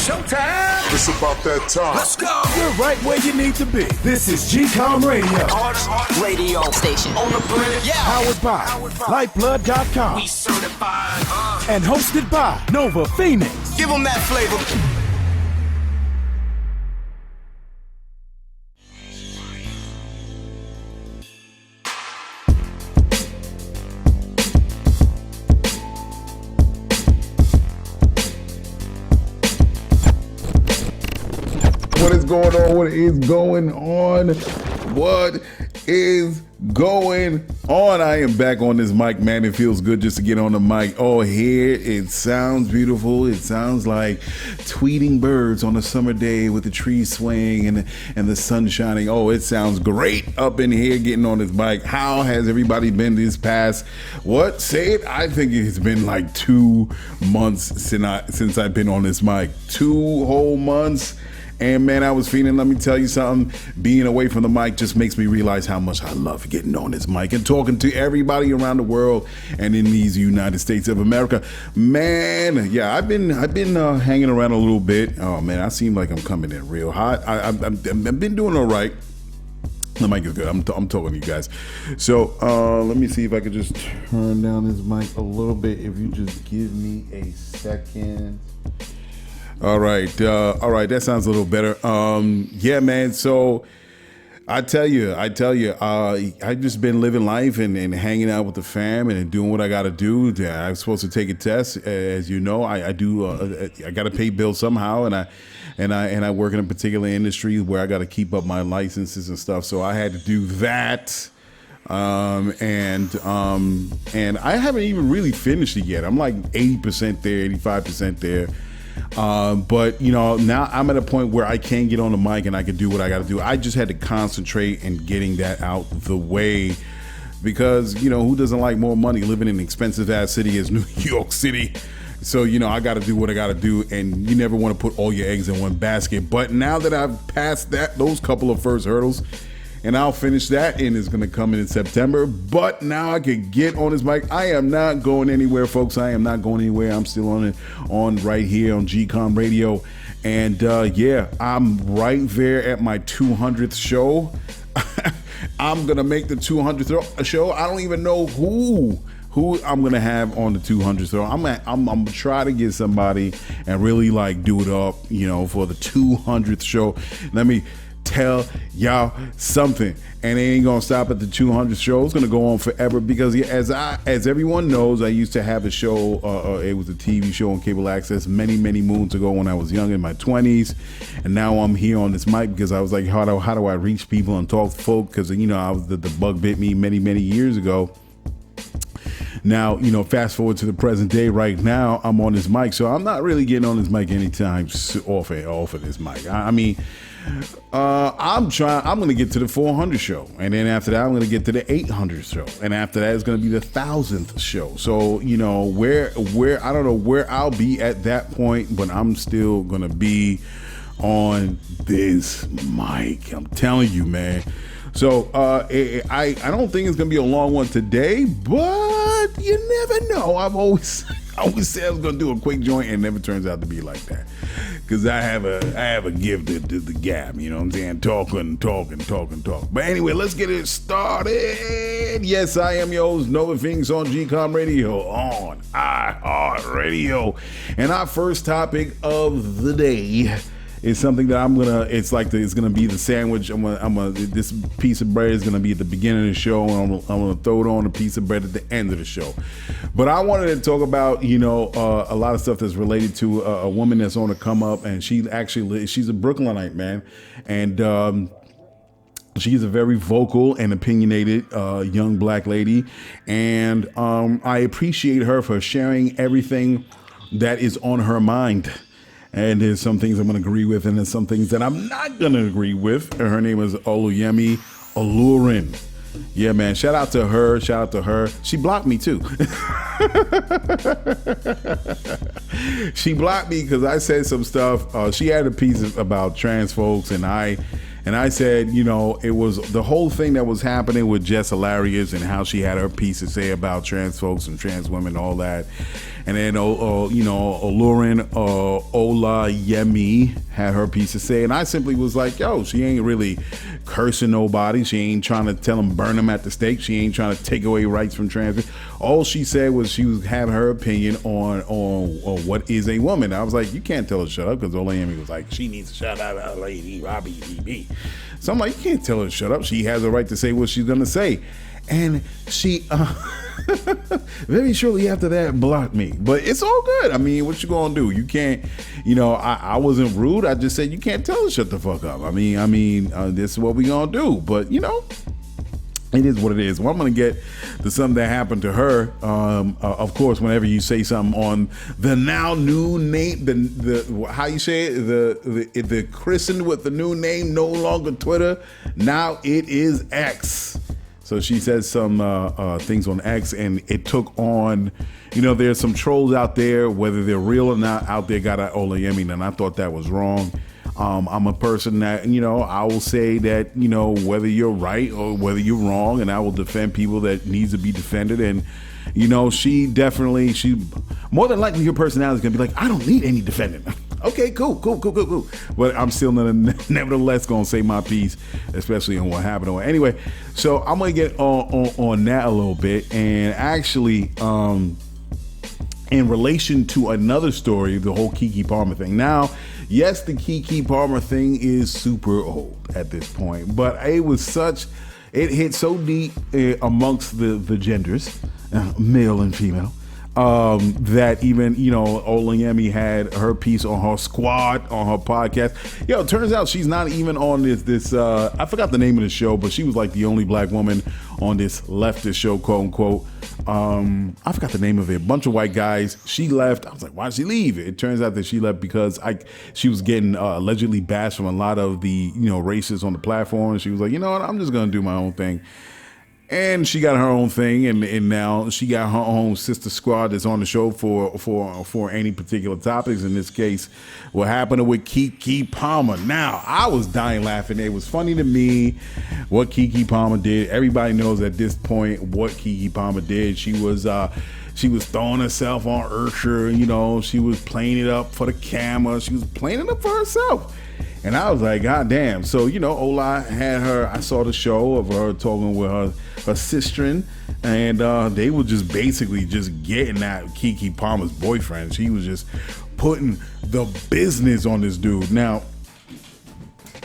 Showtime. It's about that time. Let's go. You're right where you need to be. This is GCOM Radio. Hardest radio station on the planet. Yeah. Powered by Lyfeblood.com. We certified. And hosted by Nova Phoenix. Give them that flavor. What is going on? What is going on? What is going on? I am back on this mic, man. It feels good just to get on the mic. Oh, here it sounds beautiful. It sounds like tweeting birds on a summer day with the trees swaying and the sun shining. Oh, it sounds great up in here getting on this mic. How has everybody been this past, what? Say it. I think it's been like 2 months since I've been on this mic. 2 whole months. And man, I was feeling, let me tell you something, being away from the mic just makes me realize how much I love getting on this mic and talking to everybody around the world and in these United States of America. Man, yeah, I've been hanging around a little bit. Oh man, I seem like I'm coming in real hot. I've been doing all right. The mic is good. I'm talking to you guys. So let me see if I could just turn down this mic a little bit. If you just give me a second. All right. That sounds a little better. Yeah, man. So I tell you, I just been living life and hanging out with the fam and doing what I got to do. I'm supposed to take a test, as you know. I do. I got to pay bills somehow, and I work in a particular industry where I got to keep up my licenses and stuff. So I had to do that. And I haven't even really finished it yet. I'm like 80% there, 85% there. But you know, now I'm at a point where I can get on the mic and I can do what I got to do. I just had to concentrate in getting that out the way because, you know, who doesn't like more money living in an expensive ass city as New York City? So, you know, I got to do what I got to do, and you never want to put all your eggs in one basket. But now that I've passed those couple of first hurdles, and I'll finish that, and it's going to come in September. But now I can get on this mic. I am not going anywhere, folks. I am not going anywhere. I'm still on right here on GCOM Radio. And yeah, I'm right there at my 200th show. I'm going to make the 200th show. I don't even know who I'm going to have on the 200th show. I'm going to try to get somebody and really like do it up, you know, for the 200th show. Let me tell y'all something, and it ain't gonna stop at the 200th show. It's gonna go on forever because as everyone knows, I used to have a show. It was a TV show on cable access many moons ago when I was young in my 20s, and now I'm here on this mic because I was like, how do I reach people and talk to folk? Because you know, I was the bug bit me many years ago. Now, you know, fast forward to the present day. Right now, I'm on this mic, so I'm not really getting on this mic anytime off of this mic. I mean. I'm going to get to the 400 show, and then after that I'm going to get to the 800 show, and after that it's going to be the 1000th show. So you know where I don't know where I'll be at that point, but I'm still going to be on this mic. I'm telling you, man. So I don't think it's going to be a long one today, but you never know. I always said I was going to do a quick joint, and it never turns out to be like that. Because I have a gift to the gab, you know what I'm saying? Talk. But anyway, let's get it started. Yes, I am your host, Nova Phoenix on GCOM Radio on iHeartRadio. And our first topic of the day is something that it's gonna be the sandwich. This piece of bread is gonna be at the beginning of the show, and I'm gonna throw it on a piece of bread at the end of the show. But I wanted to talk about, you know, a lot of stuff that's related to a woman that's on the come up, and she's a Brooklynite, man, and she's a very vocal and opinionated young black lady, and I appreciate her for sharing everything that is on her mind. And there's some things I'm going to agree with, and there's some things that I'm not going to agree with. Her name is Oluyemi Olurin. Yeah, man. Shout out to her. She blocked me too. She blocked me because I said some stuff. She had a piece about trans folks, and I said, you know, it was the whole thing that was happening with Jess Hilarious and how she had her piece to say about trans folks and trans women, all that. And then, Olurin Olayemi had her piece to say. And I simply was like, yo, she ain't really cursing nobody. She ain't trying to tell them burn them at the stake. She ain't trying to take away rights from trans. All she said was she was having her opinion on what is a woman. I was like, you can't tell her to shut up, because Olayemi was like, she needs to shut up, lady, Robbie. So I'm like, you can't tell her to shut up. She has a right to say what she's going to say. And she very shortly after that blocked me. But it's all good. I mean, what you gonna do? You can't, I wasn't rude. I just said you can't tell her shut the fuck up. I mean, this is what we gonna do. But it is what it is. Well, I'm gonna get to something that happened to her. Of course, whenever you say something on the now new name, the how you say it, the christened with the new name, no longer Twitter, now it is X. So she said some things on X, and it took on, there's some trolls out there, whether they're real or not, out there got at Olayemi, and I thought that was wrong. I'm a person that, I will say that, whether you're right or whether you're wrong, and I will defend people that needs to be defended. And, she more than likely, her personality is going to be like, I don't need any defending. Okay, cool. But I'm still nevertheless going to say my piece, especially on what happened. Anyway, so I'm going to get on that a little bit. And actually, in relation to another story, the whole Keke Palmer thing. Now, yes, the Keke Palmer thing is super old at this point, but it hit so deep amongst the genders, male and female, that even, Olayemi had her piece on her squad, on her podcast. It turns out she's not even on this I forgot the name of the show, but she was like the only black woman on this leftist show, quote unquote. I forgot the name of it. A bunch of white guys. She left. I was like, why did she leave? It turns out that she left because she was getting allegedly bashed from a lot of the, racists on the platform. She was like, you know what? I'm just going to do my own thing. And she got her own thing, and now she got her own sister squad that's on the show for any particular topics. In this case, what happened with Keke Palmer. Now, I was dying laughing. It was funny to me what Keke Palmer did. Everybody knows at this point what Keke Palmer did. She was throwing herself on Ursher. She was playing it up for the camera. She was playing it up for herself. And I was like, God damn. So, Ola had her, I saw the show of her talking with her sister, and they were just basically just getting at Keke Palmer's boyfriend. She was just putting the business on this dude. Now,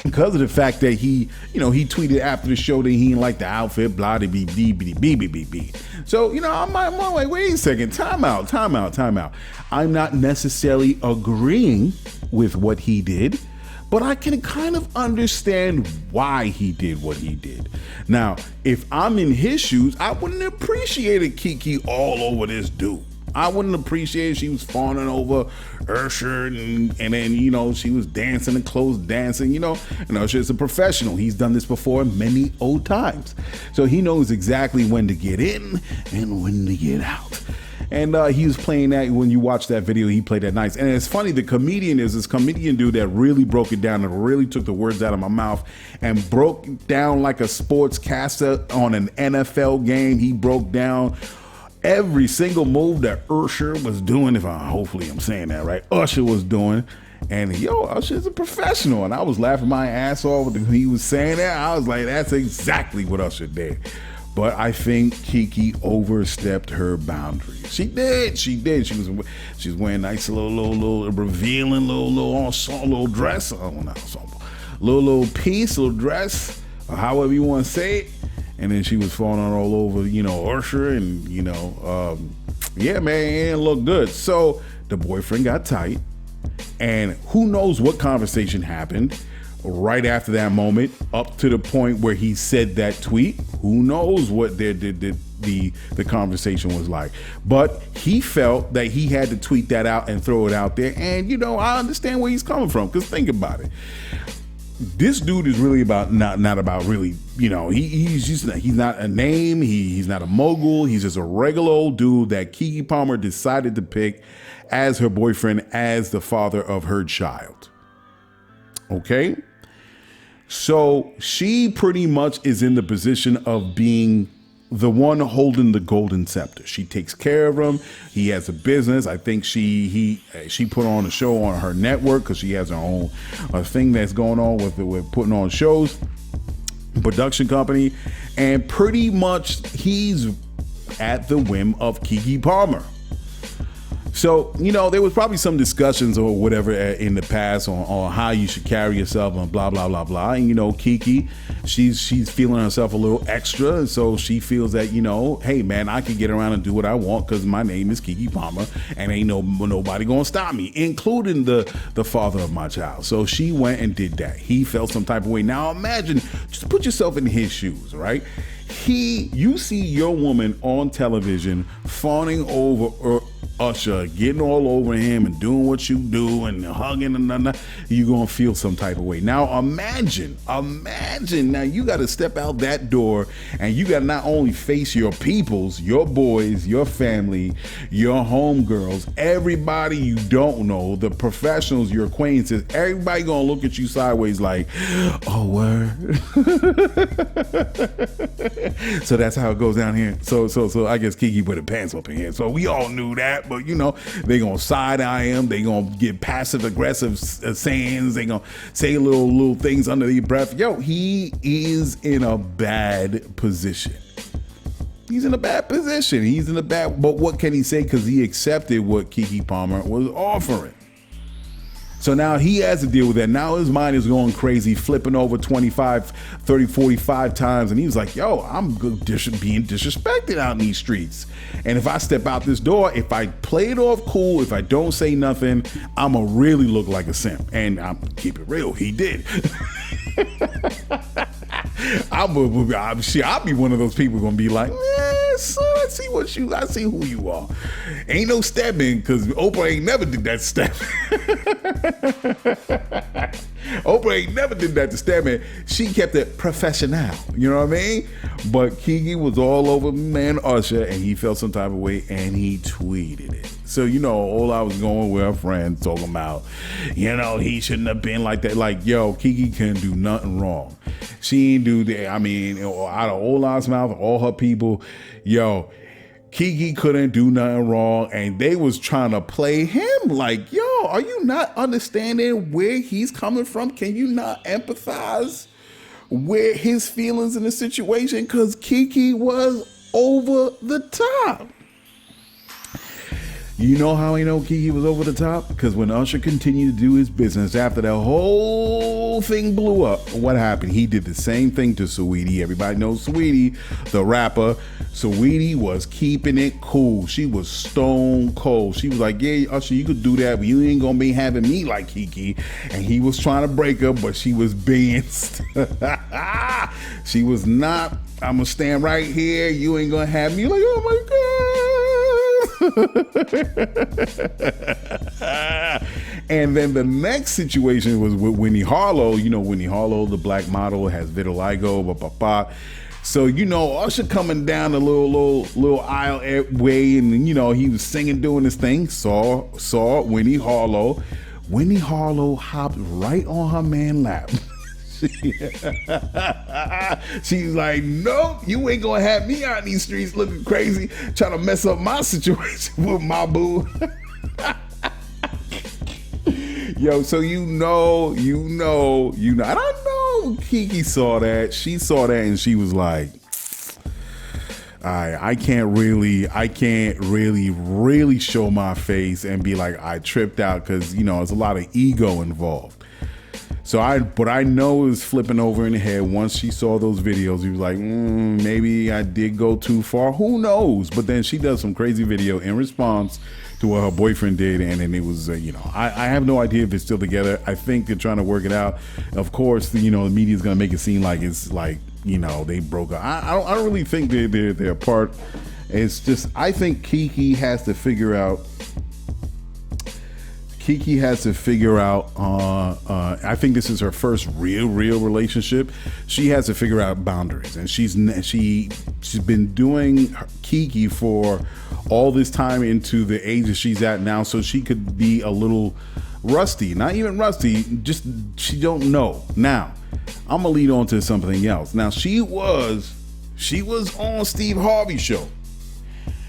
because of the fact that he tweeted after the show that he didn't like the outfit, blah, de beep. So, I'm like, wait a second, time out. I'm not necessarily agreeing with what he did, but I can kind of understand why he did what he did. Now, if I'm in his shoes, I wouldn't appreciate Keke all over this dude. I wouldn't appreciate she was fawning over Ursher, and then, she was dancing and clothes dancing, and Ursher's a professional. He's done this before many old times. So he knows exactly when to get in and when to get out. And he was playing that. When you watch that video, he played that nice. And it's funny, the comedian is this comedian dude that really broke it down and really took the words out of my mouth and broke down like a sportscaster on an NFL game. He broke down every single move that Ursher was doing. Hopefully I'm saying that right. Usher was doing. And Usher's a professional. And I was laughing my ass off when he was saying that. I was like, that's exactly what Usher did. But I think Keke overstepped her boundaries. She did. She was wearing nice little revealing little dress. Oh, not ensemble. Little piece, little dress, or however you want to say it. And then she was falling all over, Ursher, and yeah, man, it didn't look good. So the boyfriend got tight, and who knows what conversation happened right after that moment, up to the point where he said that tweet. Who knows what the conversation was like. But he felt that he had to tweet that out and throw it out there. And, I understand where he's coming from, because think about it. This dude is really about not about really, he's not a name. He's not a mogul. He's just a regular old dude that Keke Palmer decided to pick as her boyfriend, as the father of her child. Okay? So she pretty much is in the position of being the one holding the golden scepter. She takes care of him. He has a business. I think she put on a show on her network because she has her own thing that's going on with putting on shows, production company, and pretty much he's at the whim of Keke Palmer. So, there was probably some discussions or whatever in the past on how you should carry yourself and blah, blah, blah, blah. And, Keke, she's feeling herself a little extra. And so she feels that, hey, man, I can get around and do what I want because my name is Keke Palmer and ain't nobody going to stop me, including the father of my child. So she went and did that. He felt some type of way. Now, imagine, just put yourself in his shoes, right? You see your woman on television fawning over Usher, getting all over him and doing what you do and hugging and you're going to feel some type of way. Now imagine, now you got to step out that door and you got to not only face your peoples, your boys, your family, your homegirls, everybody you don't know, the professionals, your acquaintances, everybody going to look at you sideways like, oh, word. So that's how it goes down here. So I guess Keke put her pants up in here. So we all knew that. But, they going to side eye him. They going to get passive aggressive sayings. They going to say little things under their breath. Yo, he is in a bad position. He's in a bad position. But what can he say? Because he accepted what Keke Palmer was offering. So now he has to deal with that. Now his mind is going crazy, flipping over 25, 30, 45 times. And he was like, yo, I'm being disrespected out in these streets. And if I step out this door, if I play it off cool, if I don't say nothing, I'm going to really look like a simp. And I'm keep it real. He did. I'll be one of those people going to be like, son, I see who you are. Ain't no stepping, because Oprah ain't never did that step. Oprah ain't never did that to stepping. She kept it professional. You know what I mean? But Keke was all over man Usher, and he felt some type of way, and he tweeted it. So, all I was going with a friend talking about, he shouldn't have been like that. Like, yo, Keke couldn't do nothing wrong. She ain't do that. I mean, out of Ola's mouth, all her people, yo, Keke couldn't do nothing wrong. And they was trying to play him like, yo, are you not understanding where he's coming from? Can you not empathize with his feelings in the situation? Because Keke was over the top. You know how I know Keke was over the top? Because when Usher continued to do his business after that whole thing blew up, what happened? He did the same thing to Saweetie. Everybody knows Saweetie, the rapper. Saweetie was keeping it cool. She was stone cold. She was like, yeah, Usher, you could do that, but you ain't going to be having me like Keke. And he was trying to break her, but she was being... She was not, I'm going to stand right here. You ain't going to have me. Like, oh, my God. And then the next situation was with Winnie Harlow. Winnie Harlow, the black model, has vitiligo, So, Usher coming down the little aisle way, and, he was singing, doing his thing, saw Winnie Harlow. Winnie Harlow hopped right on her man lap. She's like, nope, you ain't gonna have me out in these streets looking crazy, trying to mess up my situation with my boo. Yo, so I know Keke saw that. She saw that and she was like, I can't really show my face and be like I tripped out, because there's a lot of ego involved. But I know it was flipping over in the head once she saw those videos. He was like, maybe I did go too far. Who knows? But then she does some crazy video in response to what her boyfriend did, and then it was, I have no idea if it's still together. I think they're trying to work it out. Of course, the media is gonna make it seem like it's like they broke up. I don't really think they're apart. It's just, I think Keke has to figure out. I think this is her first real relationship. She has to figure out boundaries, and she's been doing Keke for all this time into the age that she's at now, so she could be a little rusty. Not even rusty, just she don't know. Now, I'm gonna lead on to something else. Now, she was She was on Steve Harvey's show.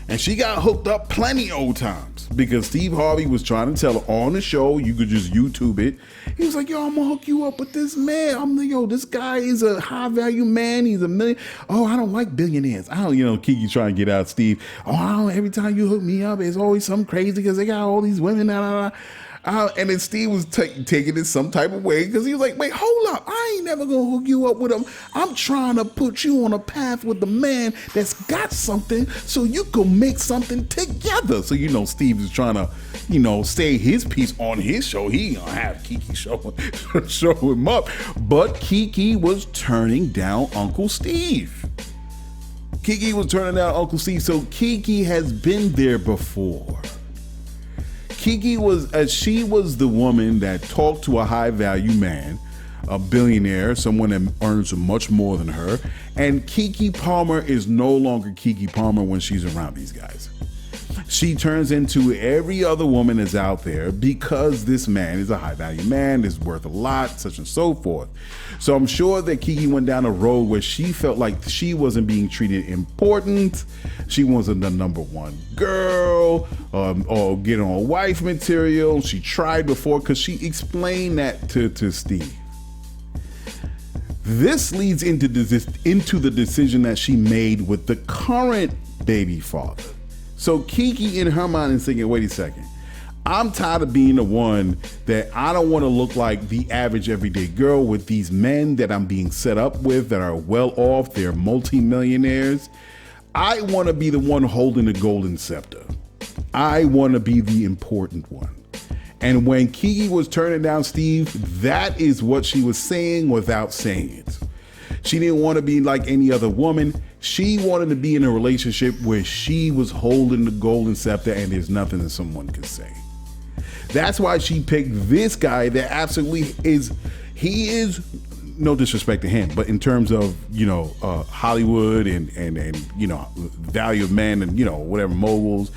And she got hooked up plenty old times because Steve Harvey was trying to tell her on the show, you could just YouTube it. He was like, yo, I'm gonna hook you up with this man. I'm like, yo, this guy is a high value man. He's a million. Oh, I don't like billionaires. I don't, Keke trying to get out Steve. Oh, I don't, every time you hook me up, it's always something crazy because they got all these women. And then Steve was taking it some type of way because he was like, wait, hold up. I ain't never going to hook you up with him. I'm trying to put you on a path with the man that's got something so you can make something together. So, Steve is trying to, say his piece on his show. He ain't going to have Keke show him up. But Keke was turning down Uncle Steve. Keke was turning down Uncle Steve. So Keke has been there before. Keke was the woman that talked to a high value man, a billionaire, someone that earns much more than her. And Keke Palmer is no longer Keke Palmer when she's around these guys. She turns into every other woman that's out there because this man is a high value man, is worth a lot, such and so forth. So I'm sure that Keke went down a road where she felt like she wasn't being treated important. She wasn't the number one girl or getting on wife material. She tried before because she explained that to Steve. This leads into the decision that she made with the current baby father. So Keke in her mind is thinking, wait a second, I'm tired of being the one that I don't want to look like the average everyday girl with these men that I'm being set up with that are well off, they're multimillionaires. I want to be the one holding the golden scepter. I want to be the important one. And when Keke was turning down Steve, that is what she was saying without saying it. She didn't want to be like any other woman. She wanted to be in a relationship where she was holding the golden scepter and there's nothing that someone could say. That's why she picked this guy that absolutely he is, no disrespect to him, but in terms of, Hollywood and value of men and, whatever moguls,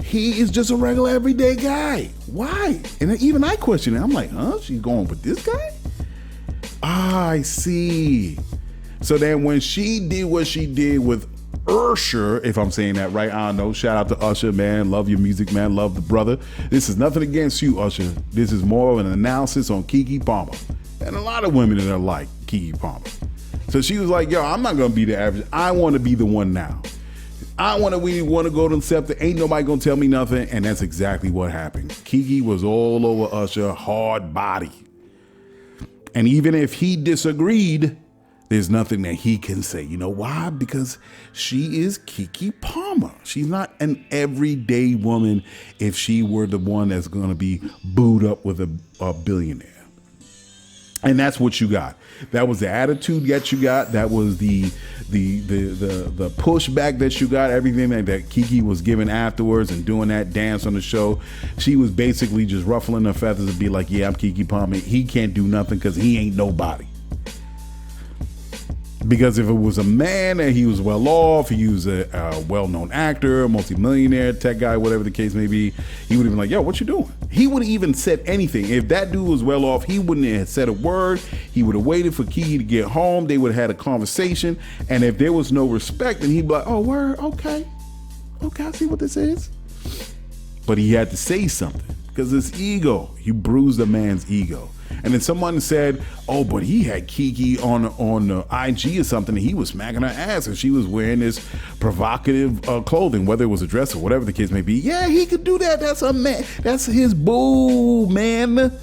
he is just a regular everyday guy. Why? And even I question it. I'm like, she's going with this guy? I see. So then when she did what she did with Usher, if I'm saying that right, I don't know. Shout out to Usher, man. Love your music, man. Love the brother. This is nothing against you, Usher. This is more of an analysis on Keke Palmer. And a lot of women that are like Keke Palmer. So she was like, yo, I'm not going to be the average. I want to be the one now. We want to go to the scepter. Ain't nobody going to tell me nothing. And that's exactly what happened. Keke was all over Usher, hard body. And even if he disagreed, there's nothing that he can say. You know why? Because she is Keke Palmer. She's not an everyday woman if she were the one that's going to be booed up with a billionaire. And that's what you got. That was the attitude that you got. That was the pushback that you got. Everything that Keke was giving afterwards and doing that dance on the show. She was basically just ruffling her feathers and be like, yeah, I'm Keke Palmer. He can't do nothing because he ain't nobody. Because if it was a man and he was well off, he was a well-known actor, multimillionaire, tech guy, whatever the case may be, he would have been like, yo, what you doing? He would have even said anything. If that dude was well off, he wouldn't have said a word. He would have waited for Keke to get home. They would have had a conversation. And if there was no respect, then he'd be like, oh, word, okay. Okay, I see what this is. But he had to say something because his ego, he bruised a man's ego. And then someone said, oh, but he had Keke on IG or something, and he was smacking her ass, and she was wearing this provocative clothing, whether it was a dress or whatever the case may be. Yeah, he could do that. That's a man. That's his boo, man.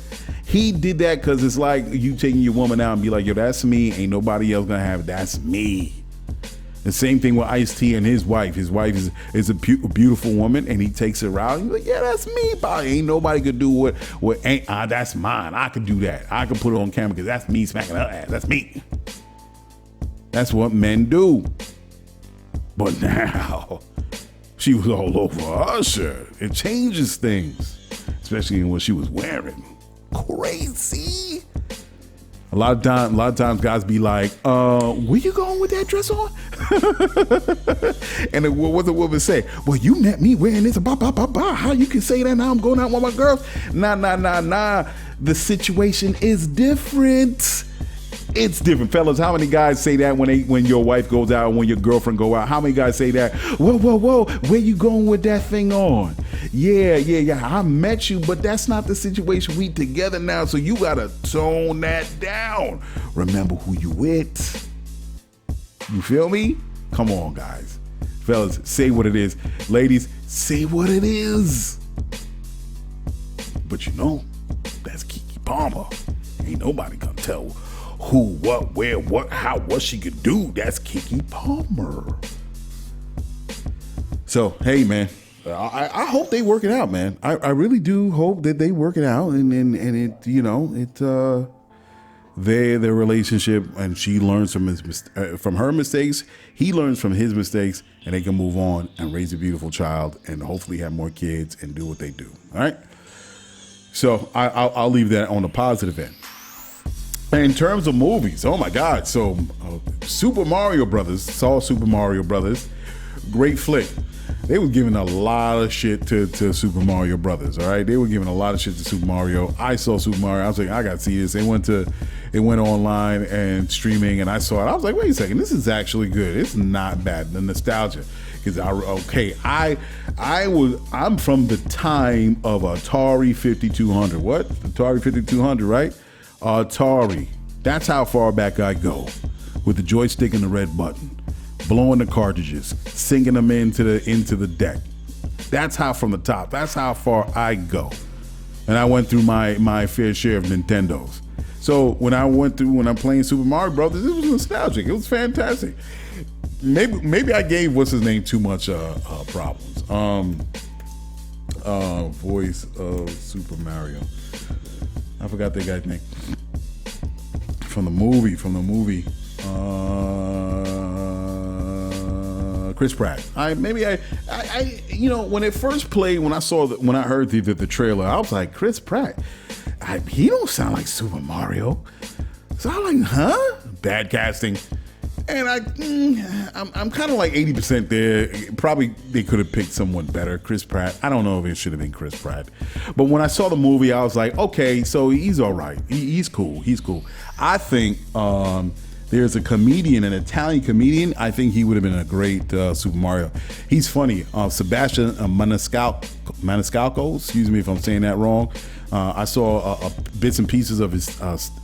He did that because it's like you taking your woman out and be like, yo, that's me. Ain't nobody else gonna have it. That's me. The same thing with Ice-T and his wife. His wife is a beautiful woman, and he takes her out. He's like, yeah, that's me, but ain't nobody could do what that's mine. I could do that. I could put it on camera because that's me smacking her ass. That's me. That's what men do. But now, she was all over Usher. It changes things, especially in what she was wearing. Crazy. A lot of times guys be like, where you going with that dress on? And then what the woman say? Well, you met me wearing this, how you can say that now I'm going out with my girls? Nah. The situation is different. It's different, fellas. How many guys say that when your wife goes out, when your girlfriend go out? How many guys say that? Whoa, where you going with that thing on? Yeah. I met you, but that's not the situation. We together now, so you gotta tone that down. Remember who you with. You feel me? Come on, guys. Fellas, say what it is. Ladies, say what it is. But you know, that's Keke Palmer. Ain't nobody gonna tell who, what, where, what, how, what she could do. That's Keke Palmer. So, hey, man, I hope they work it out, man. I really do hope that they work it out, and it, you know, it, their relationship, and she learns from her mistakes. He learns from his mistakes, and they can move on and raise a beautiful child, and hopefully have more kids and do what they do. All right. So I'll leave that on the positive end. In terms of movies, oh my God. So Super Mario Brothers, saw Super Mario Brothers, great flick. They were giving a lot of shit to Super Mario Brothers, all right? They were giving a lot of shit to Super Mario. I saw Super Mario. I was like, I got to see this. It went online and streaming, and I saw it. I was like, wait a second, this is actually good. It's not bad. The nostalgia. Because I'm from the time of Atari 5200. What? Atari 5200, right? Atari. That's how far back I go, with the joystick and the red button, blowing the cartridges, sinking them into the deck. That's how from the top. That's how far I go. And I went through my fair share of Nintendos. So when I'm playing Super Mario Brothers, it was nostalgic. It was fantastic. Maybe I gave what's his name too much problems. Voice of Super Mario. I forgot that guy's name. From the movie. Chris Pratt. I when it first played, when I heard the trailer, I was like, Chris Pratt. He don't sound like Super Mario. So I'm like, huh? Bad casting. And I'm kind of like 80% there. Probably they could have picked someone better. Chris Pratt. I don't know if it should have been Chris Pratt. But when I saw the movie, I was like, okay, so he's all right. He's cool. I think there's a comedian, an Italian comedian. I think he would have been a great Super Mario. He's funny. Sebastian Maniscalco. Excuse me if I'm saying that wrong. I saw bits and pieces of his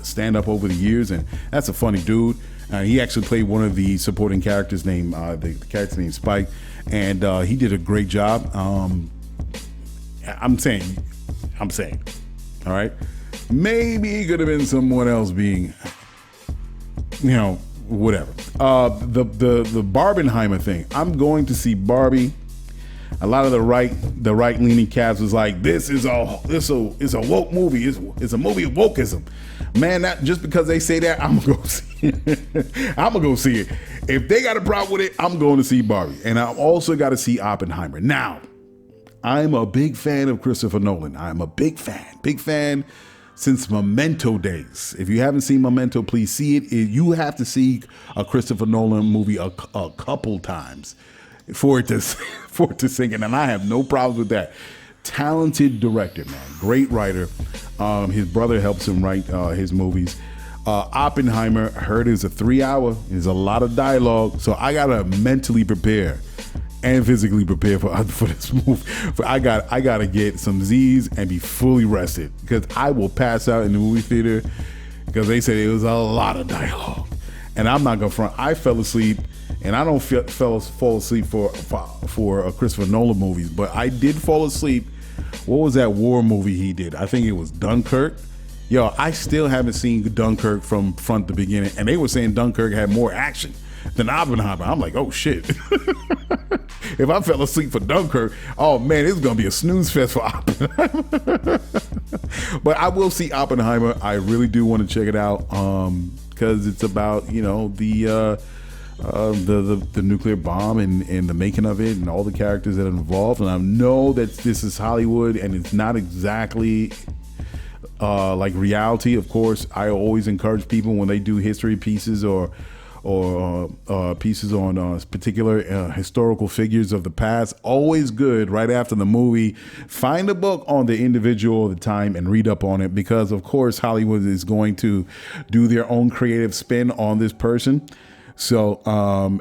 stand-up over the years, and that's a funny dude. He actually played one of the supporting characters named the character named Spike, and he did a great job. I'm saying, all right. Maybe it could have been someone else being, whatever. The Barbenheimer thing. I'm going to see Barbie. A lot of the right leaning cast was like, this is a woke movie. It's a movie of wokeism. Man, that just because they say that, I'm gonna go see it. I'm gonna go see it. If they got a problem with it, I'm going to see Barbie. And I also got to see Oppenheimer. Now, I'm a big fan of Christopher Nolan. I'm a big fan since Memento days. If you haven't seen Memento, please see it. You have to see a Christopher Nolan movie a couple times for it to sink in, and I have no problems with that. Talented director, man, great writer. His brother helps him write his movies. Oppenheimer, heard is a 3-hour. There's a lot of dialogue, so I gotta mentally prepare and physically prepare for this movie. I gotta get some Z's and be fully rested, because I will pass out in the movie theater because they said it was a lot of dialogue, and I'm not gonna front. I fell asleep. And I don't fall asleep for Christopher Nolan movies, but I did fall asleep. What was that war movie he did? I think it was Dunkirk. Yo, I still haven't seen Dunkirk from front to beginning, and they were saying Dunkirk had more action than Oppenheimer. I'm like, oh shit. If I fell asleep for Dunkirk, oh man, it's gonna be a snooze fest for Oppenheimer. But I will see Oppenheimer. I really do want to check it out, because it's about the nuclear bomb and the making of it and all the characters that are involved. And I know that this is Hollywood and it's not exactly like reality. Of course, I always encourage people when they do history pieces or pieces on particular historical figures of the past. Always good right after the movie. Find a book on the individual at the time and read up on it, because of course Hollywood is going to do their own creative spin on this person. So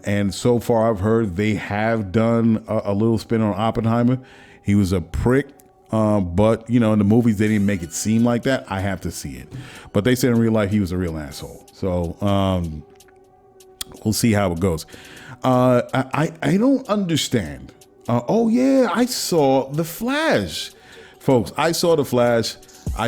and so far I've heard they have done a little spin on Oppenheimer. He was a prick. But in the movies they didn't make it seem like that. I have to see it, but they said in real life he was a real asshole. So we'll see how it goes. I don't understand. I saw the Flash, folks. I saw the Flash. I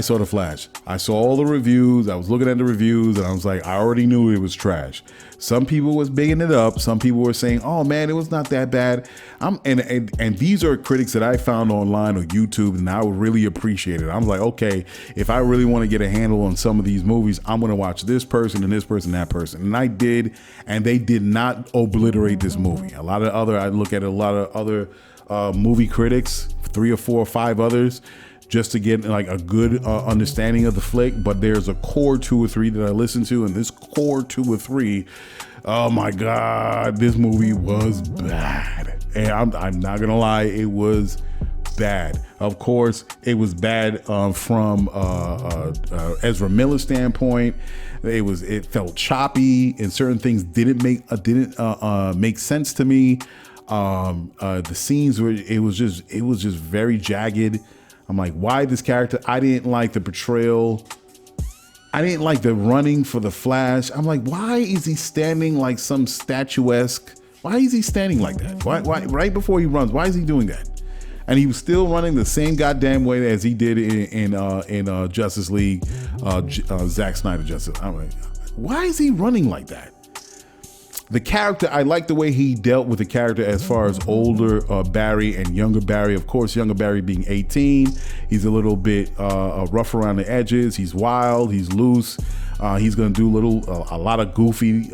saw all the reviews. I was looking at the reviews and I was like, I already knew it was trash. Some people was bigging it up. Some people were saying, oh man, it was not that bad. And these are critics that I found online on YouTube, and I would really appreciate it. I'm like, okay, if I really want to get a handle on some of these movies, I'm going to watch this person and this person, that person. And I did, and they did not obliterate this movie. I look at a lot of other movie critics, 3 or 4 or 5 others, just to get like a good understanding of the flick. But there's a core 2 or 3 that I listen to, and this core 2 or 3, oh my God, this movie was bad. And I'm not gonna lie, it was bad. Of course, it was bad from Ezra Miller's standpoint. It felt choppy, and certain things didn't make sense to me. The scenes it was just very jagged. I'm like, why this character? I didn't like the portrayal. I didn't like the running for the Flash. I'm like, why is he standing like some statuesque? Why is he standing like that? Why right before he runs? Why is he doing that? And he was still running the same goddamn way as he did in Justice League, Zack Snyder Justice. I'm like, why is he running like that? The character, I like the way he dealt with the character as far as older Barry and younger Barry. Of course, younger Barry being 18, he's a little bit rough around the edges. He's wild, he's loose. He's going to do a lot of goofy,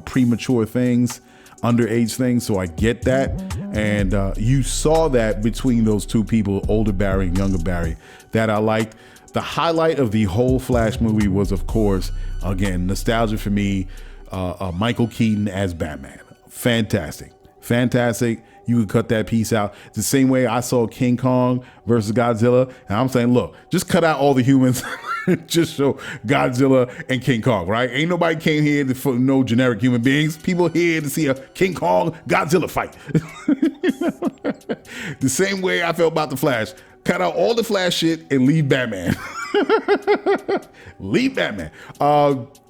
premature things, underage things. So I get that. And you saw that between those two people, older Barry and younger Barry, that I liked. The highlight of the whole Flash movie was, of course, again, nostalgia for me. Michael Keaton as Batman. Fantastic. You could cut that piece out. It's the same way I saw King Kong versus Godzilla. And I'm saying, look, just cut out all the humans. Just show Godzilla and King Kong, right? Ain't nobody came here for no generic human beings. People here to see a King Kong Godzilla fight. The same way I felt about the Flash. Cut out all the Flash shit and leave Batman. Leave Batman.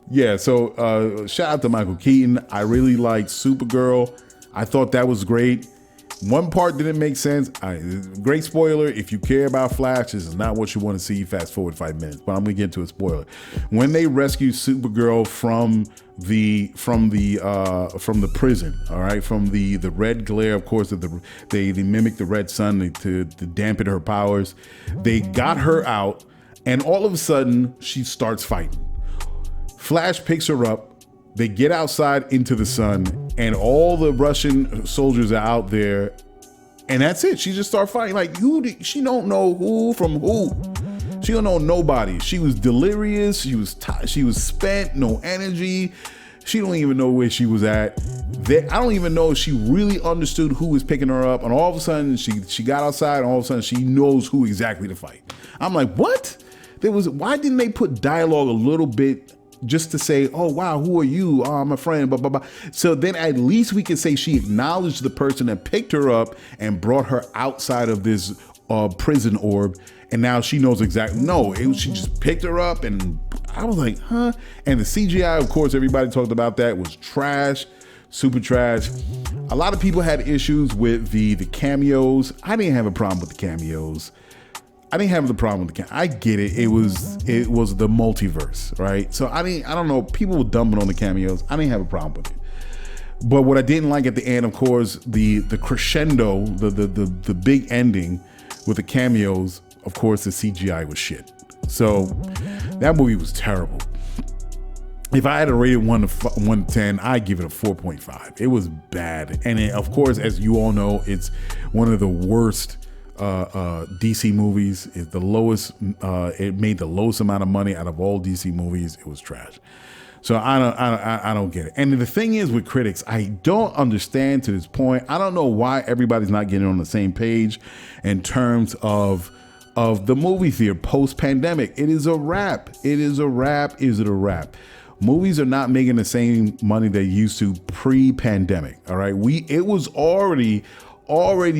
Yeah, so shout out to Michael Keaton. I really liked Supergirl. I thought that was great. One part didn't make sense. Great spoiler. If you care about Flash, this is not what you want to see. Fast forward 5 minutes, but I'm gonna get into a spoiler. When they rescued Supergirl from the prison, all right, from the red glare, of course, they mimicked the red sun to dampen her powers. They got her out, and all of a sudden she starts fighting. Flash picks her up. They get outside into the sun, and all the Russian soldiers are out there, and that's it. She just started fighting. Like, she don't know who from who. She don't know nobody. She was delirious. She was spent, no energy. She don't even know where she was at. I don't even know if she really understood who was picking her up. And all of a sudden, she got outside, and all of a sudden, she knows who exactly to fight. I'm like, what? Why didn't they put dialogue a little bit? Just to say, oh, wow, who are you? Oh, I'm a friend, blah, blah, blah. So then at least we can say she acknowledged the person that picked her up and brought her outside of this prison orb. And now she knows exactly. No, she just picked her up, and I was like, huh? And the CGI, of course, everybody talked about that, was trash, super trash. A lot of people had issues with the cameos. I didn't have a problem with the cameos. I didn't have the problem with the I get it. It was the multiverse, right? So I don't know. People were dumping on the cameos. I didn't have a problem with it. But what I didn't like at the end, of course, the crescendo, the big ending with the cameos. Of course, the CGI was shit. So that movie was terrible. If I had to rate it 1 to 10, I'd give it a 4.5. It was bad, and of course, as you all know, it's one of the worst. DC movies is the lowest. It made the lowest amount of money out of all DC movies. It was trash. So I don't get it. And the thing is with critics, I don't understand to this point. I don't know why everybody's not getting on the same page in terms of the movie theater post-pandemic. It is a wrap. It is a wrap. Is it a wrap? Movies are not making the same money they used to pre-pandemic. All right. It was already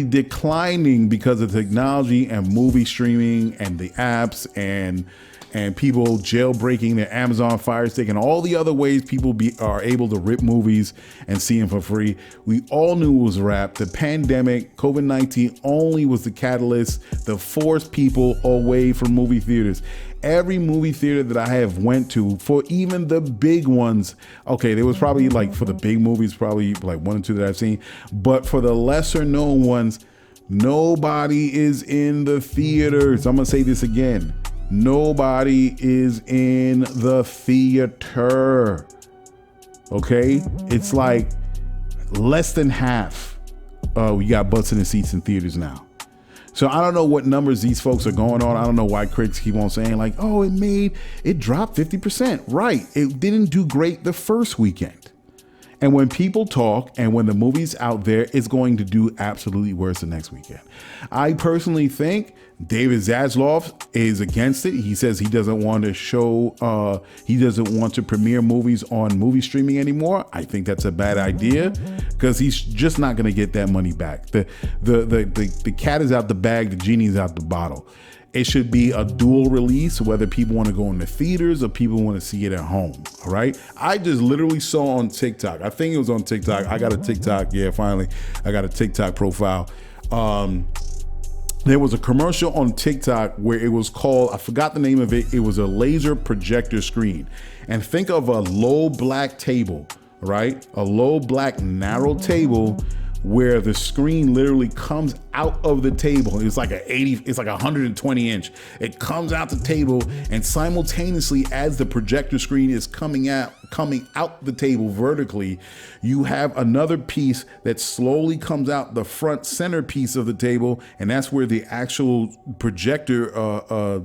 declining because of technology and movie streaming and the apps and people jailbreaking their Amazon Fire Stick and all the other ways people are able to rip movies and see them for free. We all knew it was a wrap. The pandemic, COVID-19 only was the catalyst that forced people away from movie theaters. Every movie theater that I have went to, for even the big ones, okay, there was probably like for the big movies, probably like 1 or 2 that I've seen, but for the lesser known ones, nobody is in the theaters. I'm gonna say this again. Nobody is in the theater. Okay? It's like less than half. We got butts in the seats in theaters now. So I don't know what numbers these folks are going on. I don't know why critics keep on saying like, oh, it dropped 50%. Right. It didn't do great the first weekend. And when people talk and when the movie's out there, it's going to do absolutely worse the next weekend. I personally think David Zaslav is against it. He says he doesn't want to he doesn't want to premiere movies on movie streaming anymore. I think that's a bad idea because he's just not going to get that money back. The cat is out the bag, the genie's out the bottle. It should be a dual release, whether people want to go in the theaters or people want to see it at home. All right. I just literally saw on TikTok. I think it was on TikTok. I got a TikTok. Yeah, finally, I got a TikTok profile. There was a commercial on TikTok where it was called, I forgot the name of it. It was a laser projector screen. And think of a low black table, right? A low black narrow table where the screen literally comes out of the table. It's like it's like 120 inch. It comes out the table, and simultaneously as the projector screen is coming out the table vertically, you have another piece that slowly comes out the front center piece of the table, and that's where the actual projector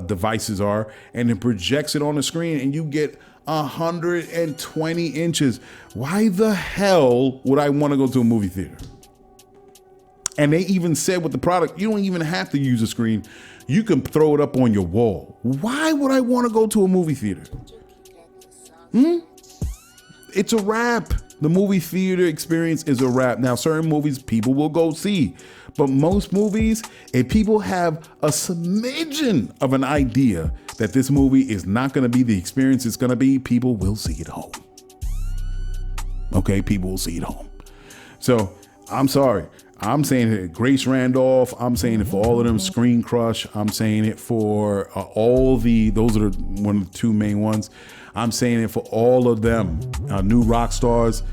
devices are, and it projects it on the screen, and you get 120 inches. Why the hell would I want to go to a movie theater? And they even said with the product, you don't even have to use a screen. You can throw it up on your wall. Why would I want to go to a movie theater? It's a wrap. The movie theater experience is a wrap. Now, certain movies people will go see, but most movies, if people have a smidgen of an idea that this movie is not going to be the experience it's going to be, people will see it home. Okay, people will see it home. So I'm sorry. I'm saying it, Grace Randolph. I'm saying it for all of them. Screen Crush. I'm saying it for those are one of the 2 main ones. I'm saying it for all of them. New rock stars.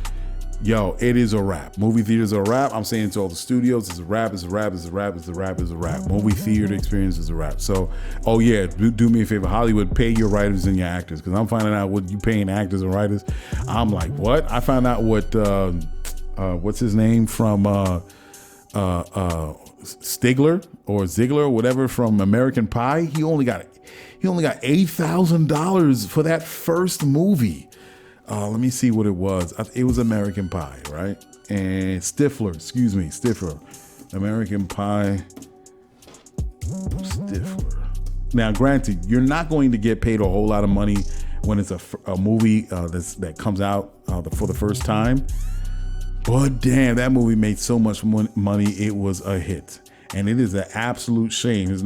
Yo, it is a wrap. Movie theaters are a wrap. I'm saying to all the studios, it's a wrap, it's a wrap, it's a wrap, it's a wrap, it's a wrap. Movie theater experience is a wrap. So, oh yeah, do me a favor, Hollywood, pay your writers and your actors, because I'm finding out what you paying actors and writers. I'm like, what? I found out what what's his name from Stigler or Ziegler or whatever from American Pie. He only got $8,000 for that first movie. Let me see what it was. It was American Pie, right? And Stifler, American Pie, Stifler. Now, granted, you're not going to get paid a whole lot of money when it's a movie that comes out for the first time. But damn, that movie made so much money. It was a hit. And it is an absolute shame. The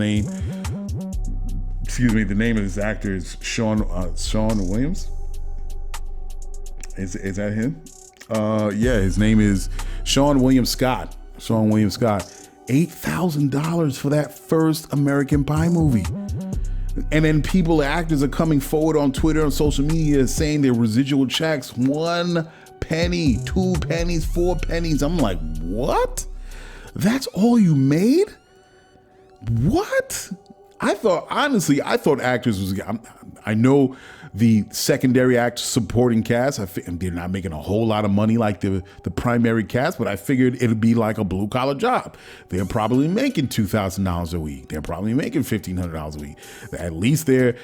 name of this actor is Sean Williams. Is that him? Yeah, his name is Sean William Scott. $8,000 for that first American Pie movie. And then actors are coming forward on Twitter and social media saying their residual checks, 1 penny, 2 pennies, 4 pennies. I'm like, what? That's all you made? What? I thought actors was. I know the secondary actors, supporting cast. They're not making a whole lot of money like the primary cast, but I figured it'd be like a blue collar job. They're probably making $2,000 a week. They're probably making $1,500 a week. At least they're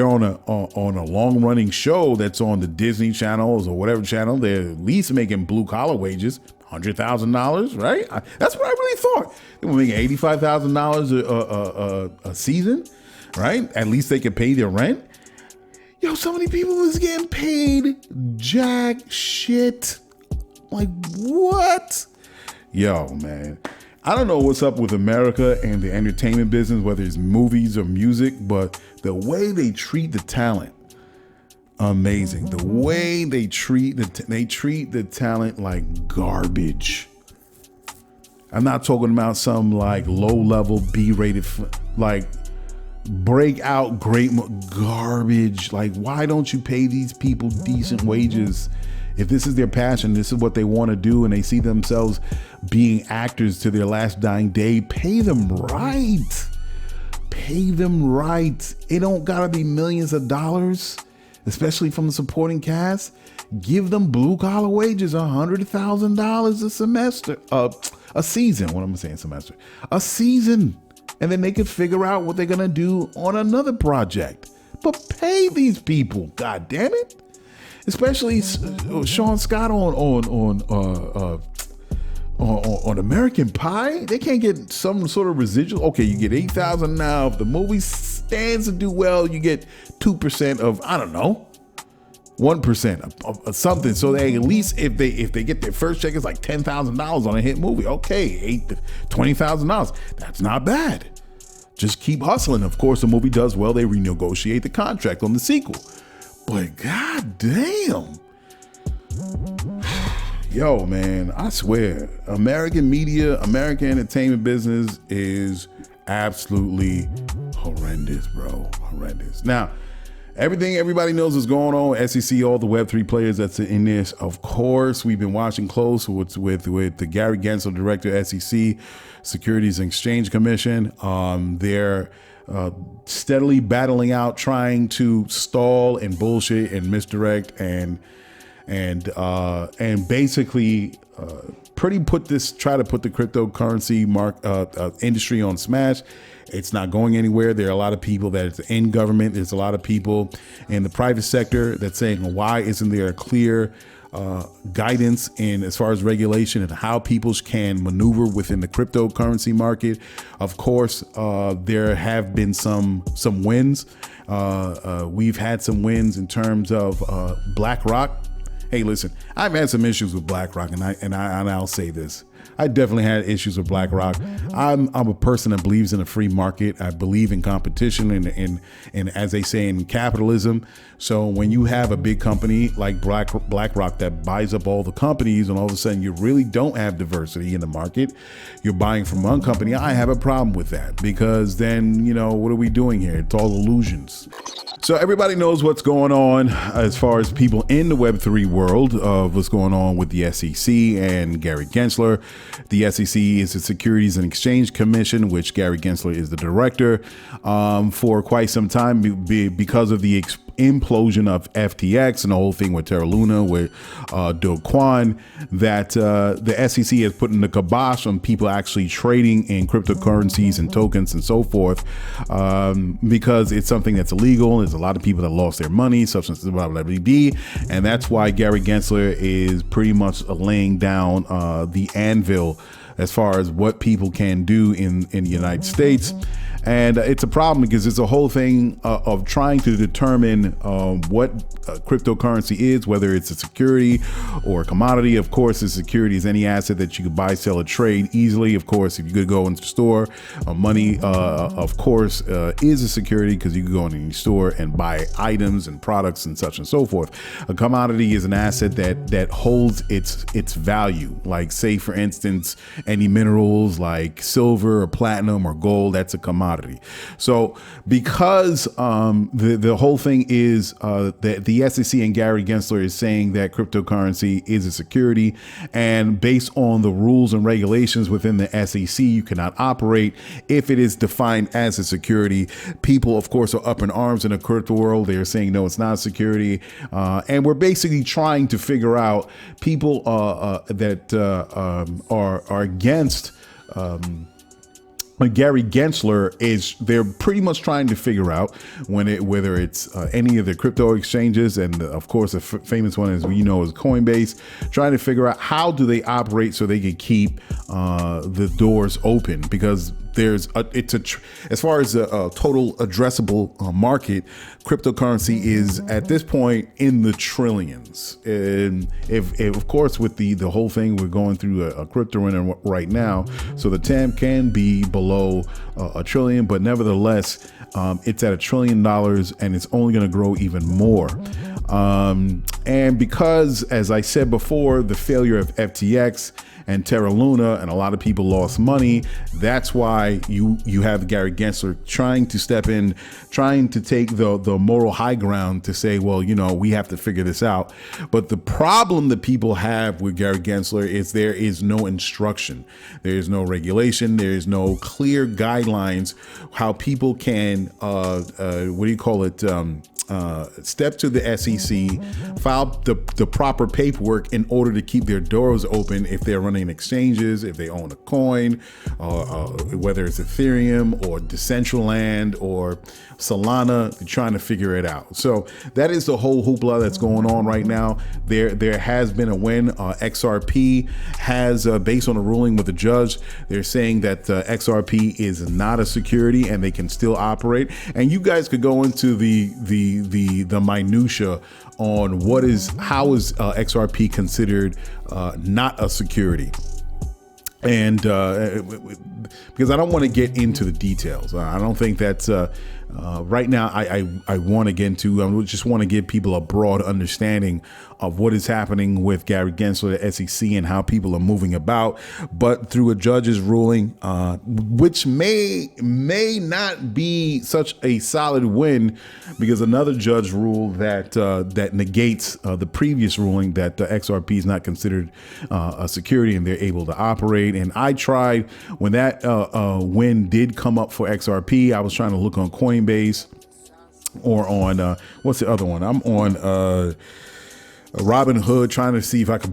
on a long running show that's on the Disney channels or whatever channel. They're at least making blue collar wages. $100,000, right? That's what I really thought. They were making $85,000 a season, right? At least they could pay their rent. Yo, so many people was getting paid jack shit. Like, what? Yo, man. I don't know what's up with America and the entertainment business, whether it's movies or music, but the way they treat the talent, amazing. The way they treat the talent like garbage. I'm not talking about some like low level B-rated like breakout great garbage. Like, why don't you pay these people decent wages? If this is their passion, this is what they want to do, and they see themselves being actors to their last dying day, pay them right. Pay them right. It don't gotta be millions of dollars, especially from the supporting cast. Give them blue collar wages, $100,000 a semester, a season. What am I saying? Semester, a season, and then they could figure out what they're gonna do on another project. But pay these people, god damn it! Especially Sean Scott on American Pie. They can't get some sort of residual. Okay, you get $8,000 now. If the movie stands to do well, you get 2% of, I don't know, 1% of something. So they at least, if they get their first check, it's like $10,000 on a hit movie. Okay, $20,000. That's not bad. Just keep hustling. Of course, the movie does well, they renegotiate the contract on the sequel. But god damn. Yo, man, I swear, American media, American entertainment business is absolutely horrendous, bro. Horrendous. Now, everything everybody knows is going on with SEC, all the Web3 players that's in this. Of course, we've been watching close with the Gary Gensler, director, SEC, Securities and Exchange Commission. They're steadily battling out, trying to stall and bullshit and misdirect and basically try to put the cryptocurrency industry on smash. It's not going anywhere. There are a lot of people that it's in government. There's a lot of people in the private sector that's saying, why isn't there a clear guidance in as far as regulation and how people can maneuver within the cryptocurrency market? Of course, there have been some wins. We've had some wins in terms of Blackrock. Hey, listen, I've had some issues with Blackrock, and I'll say this. I definitely had issues with Blackrock. I'm a person that believes in a free market. I believe in competition and as they say, in capitalism. So when you have a big company like Blackrock that buys up all the companies, and all of a sudden you really don't have diversity in the market, you're buying from one company, I have a problem with that, because then, what are we doing here? It's all illusions. So everybody knows what's going on as far as people in the Web3 world of what's going on with the SEC and Gary Gensler. The SEC is the Securities and Exchange Commission, which Gary Gensler is the director, for quite some time because of the implosion of FTX and the whole thing with Terra Luna, with Do Kwon, that the SEC has put in the kibosh on people actually trading in cryptocurrencies and tokens and so forth, because it's something that's illegal. There's a lot of people that lost their money, substances, blah, blah, blah, blah, and that's why Gary Gensler is pretty much laying down the anvil as far as what people can do in the United States. And it's a problem because it's a whole thing of trying to determine what cryptocurrency is, whether it's a security or a commodity. Of course, a security is any asset that you could buy, sell, or trade easily. Of course, if you could go into the store, money, of course, is a security because you could go in any store and buy items and products and such and so forth. A commodity is an asset that holds its value. Like, say, for instance, any minerals like silver or platinum or gold, that's a commodity. commodity. So because the whole thing is that the SEC and Gary Gensler is saying that cryptocurrency is a security, and based on the rules and regulations within the SEC, you cannot operate if it is defined as a security. People, of course, are up in arms in the crypto world. They're saying, no, it's not a security. And we're basically trying to figure out people that are against Gary Gensler they're pretty much trying to figure out whether it's any of the crypto exchanges, and of course the famous one is Coinbase, trying to figure out how do they operate so they can keep the doors open, because as far as a total addressable market, cryptocurrency is at this point in the trillions. And if of course with the whole thing, we're going through a crypto winter right now, so the TAM can be below a trillion, but nevertheless, it's at $1 trillion, and it's only going to grow even more. And because, as I said before, the failure of FTX and Terra Luna, and a lot of people lost money, that's why you have Gary Gensler trying to step in, trying to take the moral high ground to say, well, we have to figure this out. But the problem that people have with Gary Gensler is there is no instruction, there is no regulation, there is no clear guidelines how people can step to the SEC, file the proper paperwork in order to keep their doors open if they're running exchanges, if they own a coin, whether it's Ethereum or Decentraland or Solana. They're trying to figure it out. So that is the whole hoopla that's going on right now. There has been a win. XRP has, based on a ruling with the judge, they're saying that XRP is not a security and they can still operate. And you guys could go into the minutia on how is XRP considered not a security. And because I don't want to get into the details, I don't think that's right now. I want to get into. I just want to give people a broad understanding of what is happening with Gary Gensler, the SEC, and how people are moving about. But through a judge's ruling, which may not be such a solid win, because another judge ruled that negates the previous ruling that the XRP is not considered a security and they're able to operate. And I tried, when that win did come up for XRP, I was trying to look on Coinbase or on what's the other one? I'm on Robinhood, trying to see if I could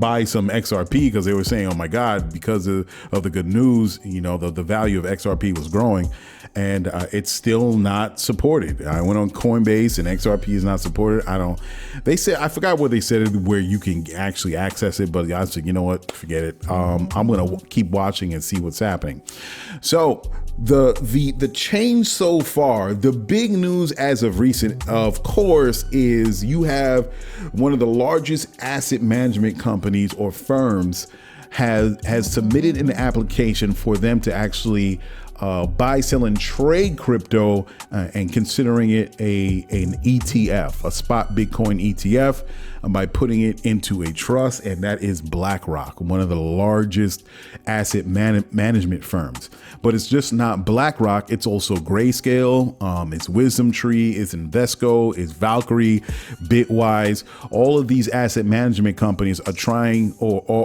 buy some XRP, because they were saying, oh my God, because of the good news, the value of XRP was growing, and it's still not supported. I went on Coinbase and XRP is not supported. They said, I forgot what they said, where you can actually access it, but I said, you know what, forget it. I'm going to keep watching and see what's happening. So the change so far, the big news as of recent, of course, is you have one of the largest asset management companies or firms has submitted an application for them to actually buy, sell, and trade crypto, and considering it an ETF, a spot Bitcoin ETF, by putting it into a trust, and that is Blackrock, one of the largest asset management firms. But it's just not Blackrock, it's also Grayscale, it's Wisdom Tree, it's Invesco, it's Valkyrie, Bitwise. All of these asset management companies are trying or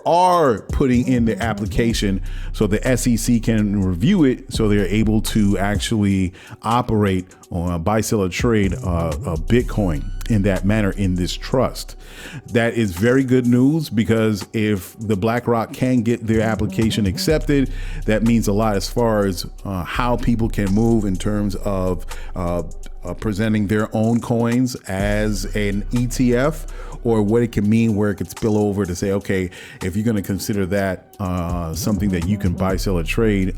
are putting in the application so the SEC can review it, so they're able to actually operate on buy, sell, or trade Bitcoin in that manner in this trust. That is very good news, because if the BlackRock can get their application accepted, that means a lot as far as how people can move in terms of presenting their own coins as an ETF, or what it can mean, where it could spill over to say, okay, if you're going to consider that something that you can buy, sell, or trade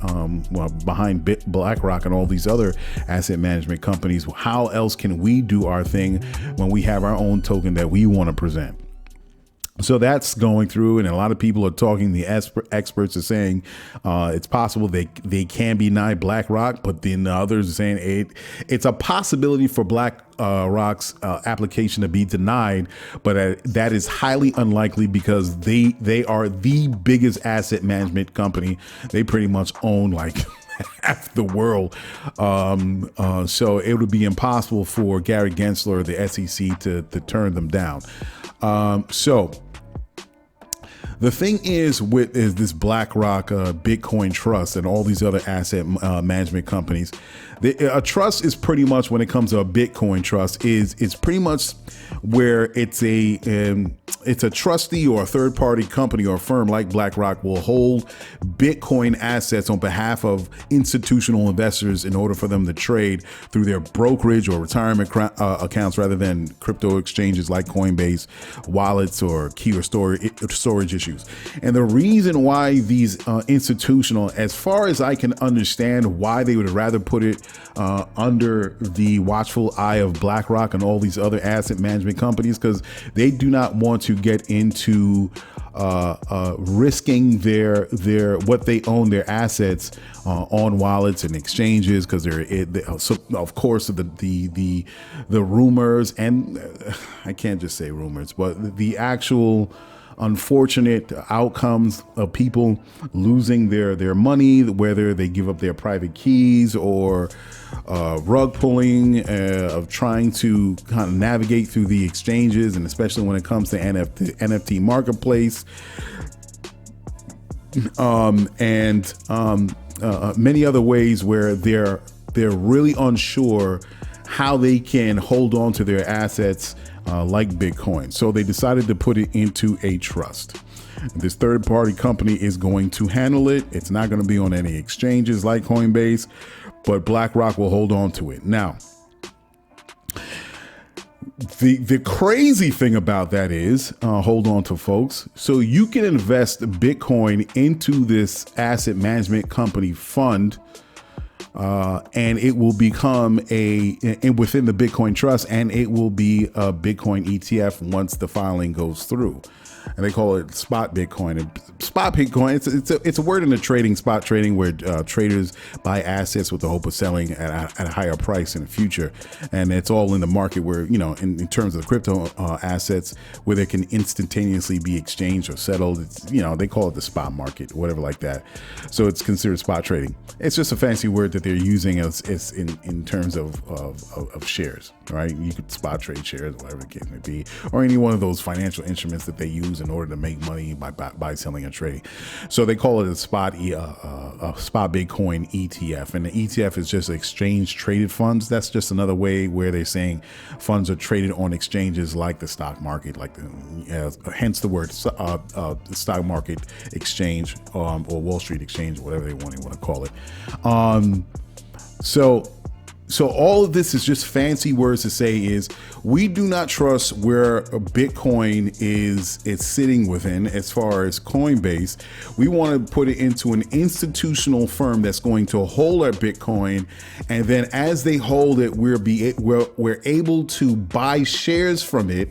behind BlackRock and all these other asset management companies, how else can we do our thing when we have our own token that we want to present? So that's going through, and a lot of people are talking. The experts are saying it's possible they can be denied BlackRock, but then the others are saying it's a possibility for BlackRock's application to be denied, but that is highly unlikely, because they are the biggest asset management company. They pretty much own like half the world. So it would be impossible for Gary Gensler, the SEC, to turn them down. So the thing is with this Blackrock Bitcoin trust and all these other asset management companies, a trust is pretty much, when it comes to a Bitcoin trust, it's pretty much where it's a trustee or a third party company or firm like Blackrock will hold Bitcoin assets on behalf of institutional investors in order for them to trade through their brokerage or retirement accounts rather than crypto exchanges like Coinbase, wallets, or key or storage issues. And the reason why these institutional, as far as I can understand, why they would rather put it under the watchful eye of BlackRock and all these other asset management companies, because they do not want to get into risking their what they own, their assets on wallets and exchanges, because so of course the rumors, and I can't just say rumors, but the actual unfortunate outcomes of people losing their money, whether they give up their private keys or rug pulling of trying to kind of navigate through the exchanges, and especially when it comes to NFT marketplace, and many other ways where they're really unsure how they can hold on to their assets like Bitcoin. So they decided to put it into a trust. This third party company is going to handle it. It's not going to be on any exchanges like Coinbase, but BlackRock will hold on to it. Now, the crazy thing about that is, hold on to folks, so you can invest Bitcoin into this asset management company fund, and it will become within the Bitcoin trust, and it will be a Bitcoin ETF once the filing goes through. And they call it spot Bitcoin. And spot Bitcoin, it's a word in the trading, spot trading, where traders buy assets with the hope of selling at a higher price in the future. And it's all in the market where, in terms of the crypto assets, where they can instantaneously be exchanged or settled. It's, they call it the spot market, whatever like that. So it's considered spot trading. It's just a fancy word that they're using as in terms of shares, right? You could spot trade shares, whatever the case may be, or any one of those financial instruments that they use in order to make money by selling and trading. So they call it a spot Bitcoin ETF, and the ETF is just exchange traded funds. That's just another way where they're saying funds are traded on exchanges like the stock market, hence the word stock market exchange, or Wall Street exchange, whatever they want to call it. So all of this is just fancy words to say is we do not trust where Bitcoin is sitting within as far as Coinbase. We want to put it into an institutional firm that's going to hold our Bitcoin, and then as they hold it, we're able to buy shares from it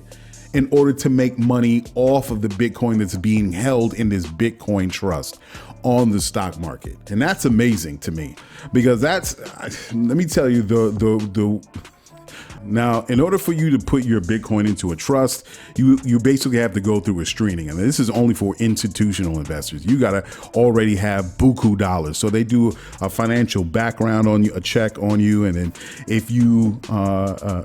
in order to make money off of the Bitcoin that's being held in this Bitcoin trust on the stock market. And that's amazing to me, because let me tell you, now, in order for you to put your Bitcoin into a trust, you basically have to go through a screening. And this is only for institutional investors. You got to already have buku dollars. So they do a financial background on you, a check on you. And then if you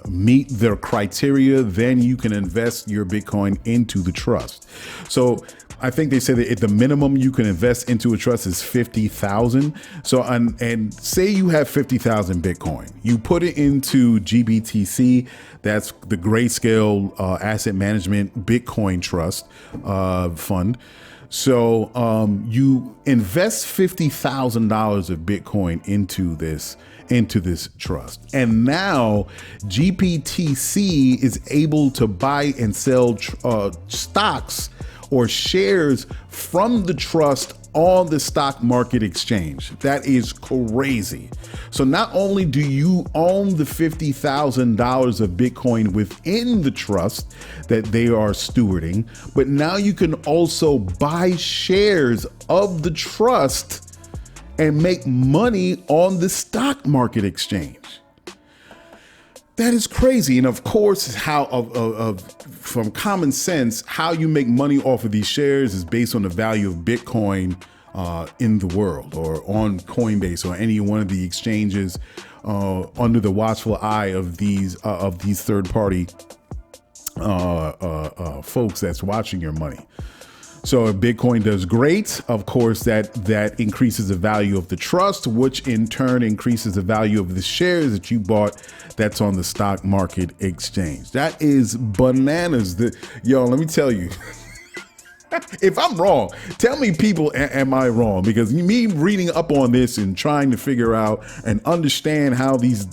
meet their criteria, then you can invest your Bitcoin into the trust. So I think they say that at the minimum you can invest into a trust is 50,000. So, and say you have 50,000 Bitcoin, you put it into GBTC. That's the Grayscale Asset Management Bitcoin Trust fund. So you invest $50,000 of Bitcoin into this trust. And now GBTC is able to buy and sell stocks or shares from the trust on the stock market exchange. That is crazy. So not only do you own the $50,000 of Bitcoin within the trust that they are stewarding, but now you can also buy shares of the trust and make money on the stock market exchange. That is crazy. And of course, from common sense, how you make money off of these shares is based on the value of Bitcoin in the world, or on Coinbase or any one of the exchanges under the watchful eye of these third-party folks that's watching your money. So if Bitcoin does great, of course, that increases the value of the trust, which in turn increases the value of the shares that you bought that's on the stock market exchange. That is bananas. Let me tell you. If I'm wrong, tell me, people, am I wrong? Because me reading up on this and trying to figure out and understand how these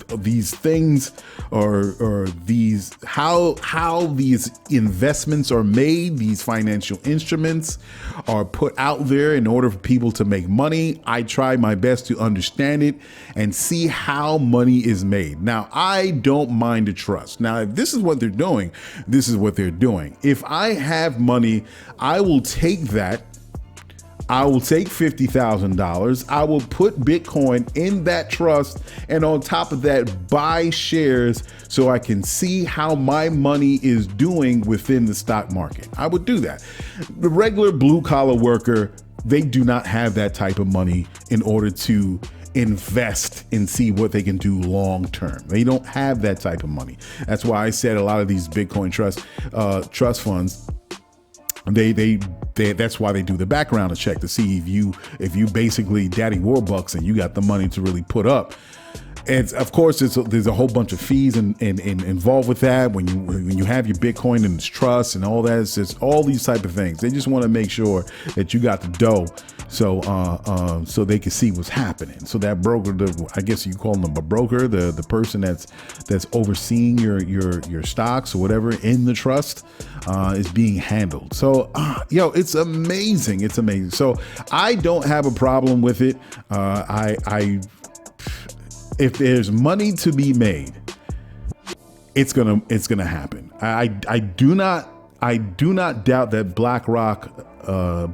things or these how these investments are made, these financial instruments are put out there in order for people to make money. I try my best to understand it and see how money is made. Now, I don't mind a trust. Now, if this is what they're doing, this is what they're doing. If I have money, I will take that. I will take $50,000. I will put Bitcoin in that trust, and on top of that, buy shares so I can see how my money is doing within the stock market. I would do that. The regular blue collar worker, they do not have that type of money in order to invest and see what they can do long term. They don't have that type of money. That's why I said a lot of these Bitcoin trust funds, they that's why they do the background check to see if you basically Daddy Warbucks and you got the money to really put up. And of course, there's a whole bunch of fees and involved with that when you have your Bitcoin and its trust and all that. It's just all these type of things. They just want to make sure that you got the dough, so they can see what's happening. So that broker, I guess you call them a broker, the person that's overseeing your stocks or whatever in the trust, is being handled. So it's amazing. It's amazing. So I don't have a problem with it. If there's money to be made, it's gonna happen. I do not doubt that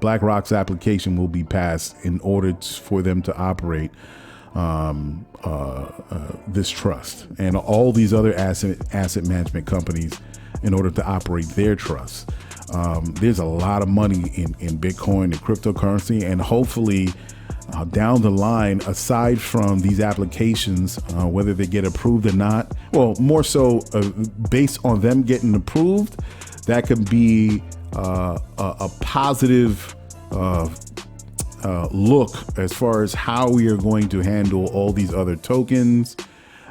BlackRock's application will be passed in order for them to operate this trust and all these other asset management companies in order to operate their trusts. There's a lot of money in Bitcoin and cryptocurrency, and hopefully down the line, aside from these applications, whether they get approved or not, well, more so based on them getting approved, that could be a positive look as far as how we are going to handle all these other tokens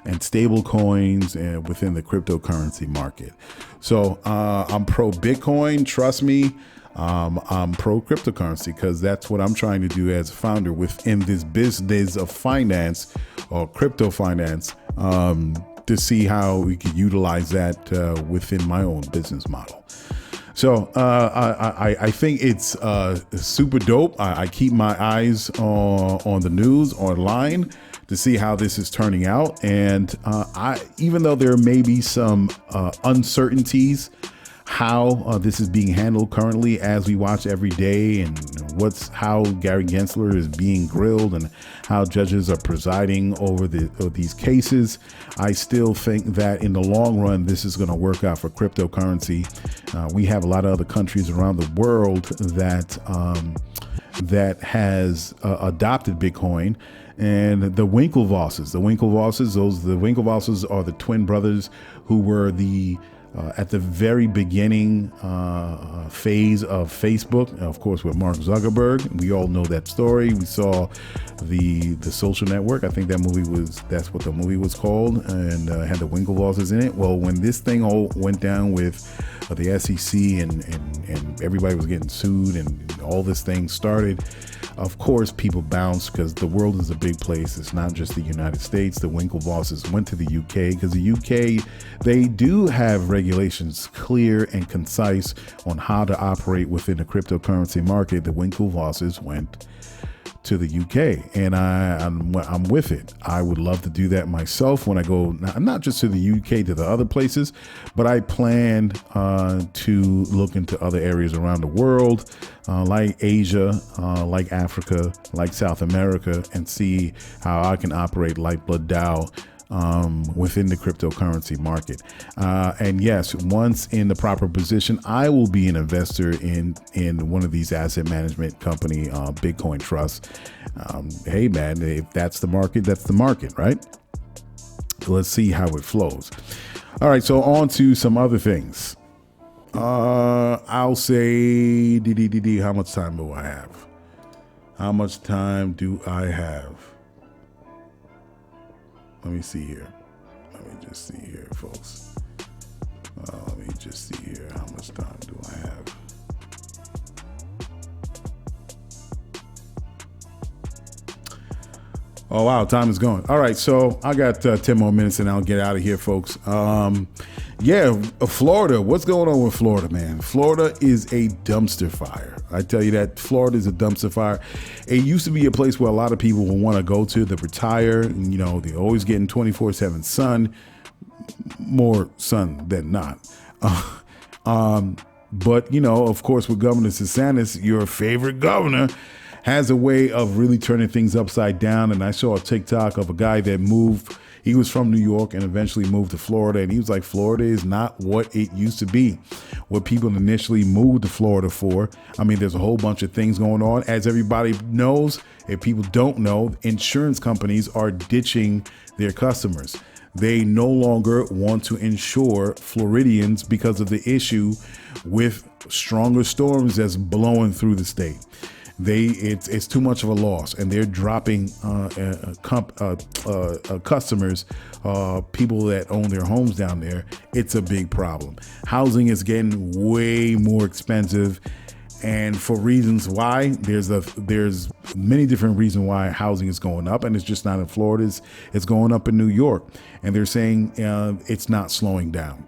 and stable coins and within the cryptocurrency market. So I'm pro Bitcoin, trust me. I'm pro cryptocurrency because that's what I'm trying to do as a founder within this business of finance or crypto finance, to see how we could utilize that within my own business model. So I think it's super dope. I keep my eyes on the news online to see how this is turning out. And even though there may be some uncertainties how this is being handled currently as we watch every day, and how Gary Gensler is being grilled and how judges are presiding over these cases, I still think that in the long run, this is going to work out for cryptocurrency. We have a lot of other countries around the world that has adopted Bitcoin. And the Winklevosses are the twin brothers who were at the very beginning phase of Facebook, of course, with Mark Zuckerberg. We all know that story. We saw the Social Network. I think that's what the movie was called, and had the Winklevosses in it. Well, when this thing all went down with the SEC and everybody was getting sued and all this thing started, of course, people bounced because the world is a big place. It's not just the United States. The Winklevosses went to the UK because the UK, they do have regulations clear and concise on how to operate within the cryptocurrency market. The Winklevosses went to the UK, and I'm with it. I would love to do that myself when I go, not just to the UK, to the other places, but I plan to look into other areas around the world, like Asia, like Africa, like South America, and see how I can operate LyfebloodDAO within the cryptocurrency market. And yes, once in the proper position, I will be an investor in one of these asset management company, Bitcoin Trust. Hey man, if that's the market, that's the market, right? Let's see how it flows. All right, so on to some other things. I'll say, how much time do I have? How much time do I have? Let me see here. Let me just see here, folks. Let me just see here. How much time do I have? Oh, wow. Time is going. All right. So I got 10 more minutes and I'll get out of here, folks. Florida. What's going on with Florida, man? Florida is a dumpster fire. I tell you that. Florida is a dumpster fire. It used to be a place where a lot of people will want to go to retire. You know, they're always getting 24/7 sun, more sun than not. But, you know, of course, with Governor DeSantis, your favorite governor, has a way of really turning things upside down. And I saw a TikTok of a guy that moved. He was from New York and eventually moved to Florida. And he was like, Florida is not what it used to be, what people initially moved to Florida for. I mean, there's a whole bunch of things going on. As everybody knows, if people don't know, insurance companies are ditching their customers. They no longer want to insure Floridians because of the issue with stronger storms that's blowing through the state. It's too much of a loss, and they're dropping customers, people that own their homes down there. It's a big problem. Housing is getting way more expensive, and for reasons why, there's many different reasons why housing is going up, and it's just not in Florida. It's going up in New York, and they're saying it's not slowing down.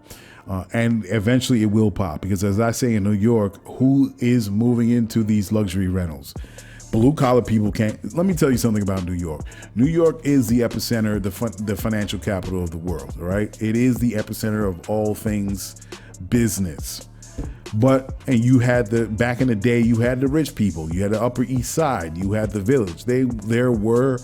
And eventually it will pop, because as I say in New York, who is moving into these luxury rentals? Blue collar people can't. Let me tell you something about New York. New York is the epicenter, the financial capital of the world, right? It is the epicenter of all things business. And you had back in the day, you had the rich people, you had the Upper East Side, you had the Village. There were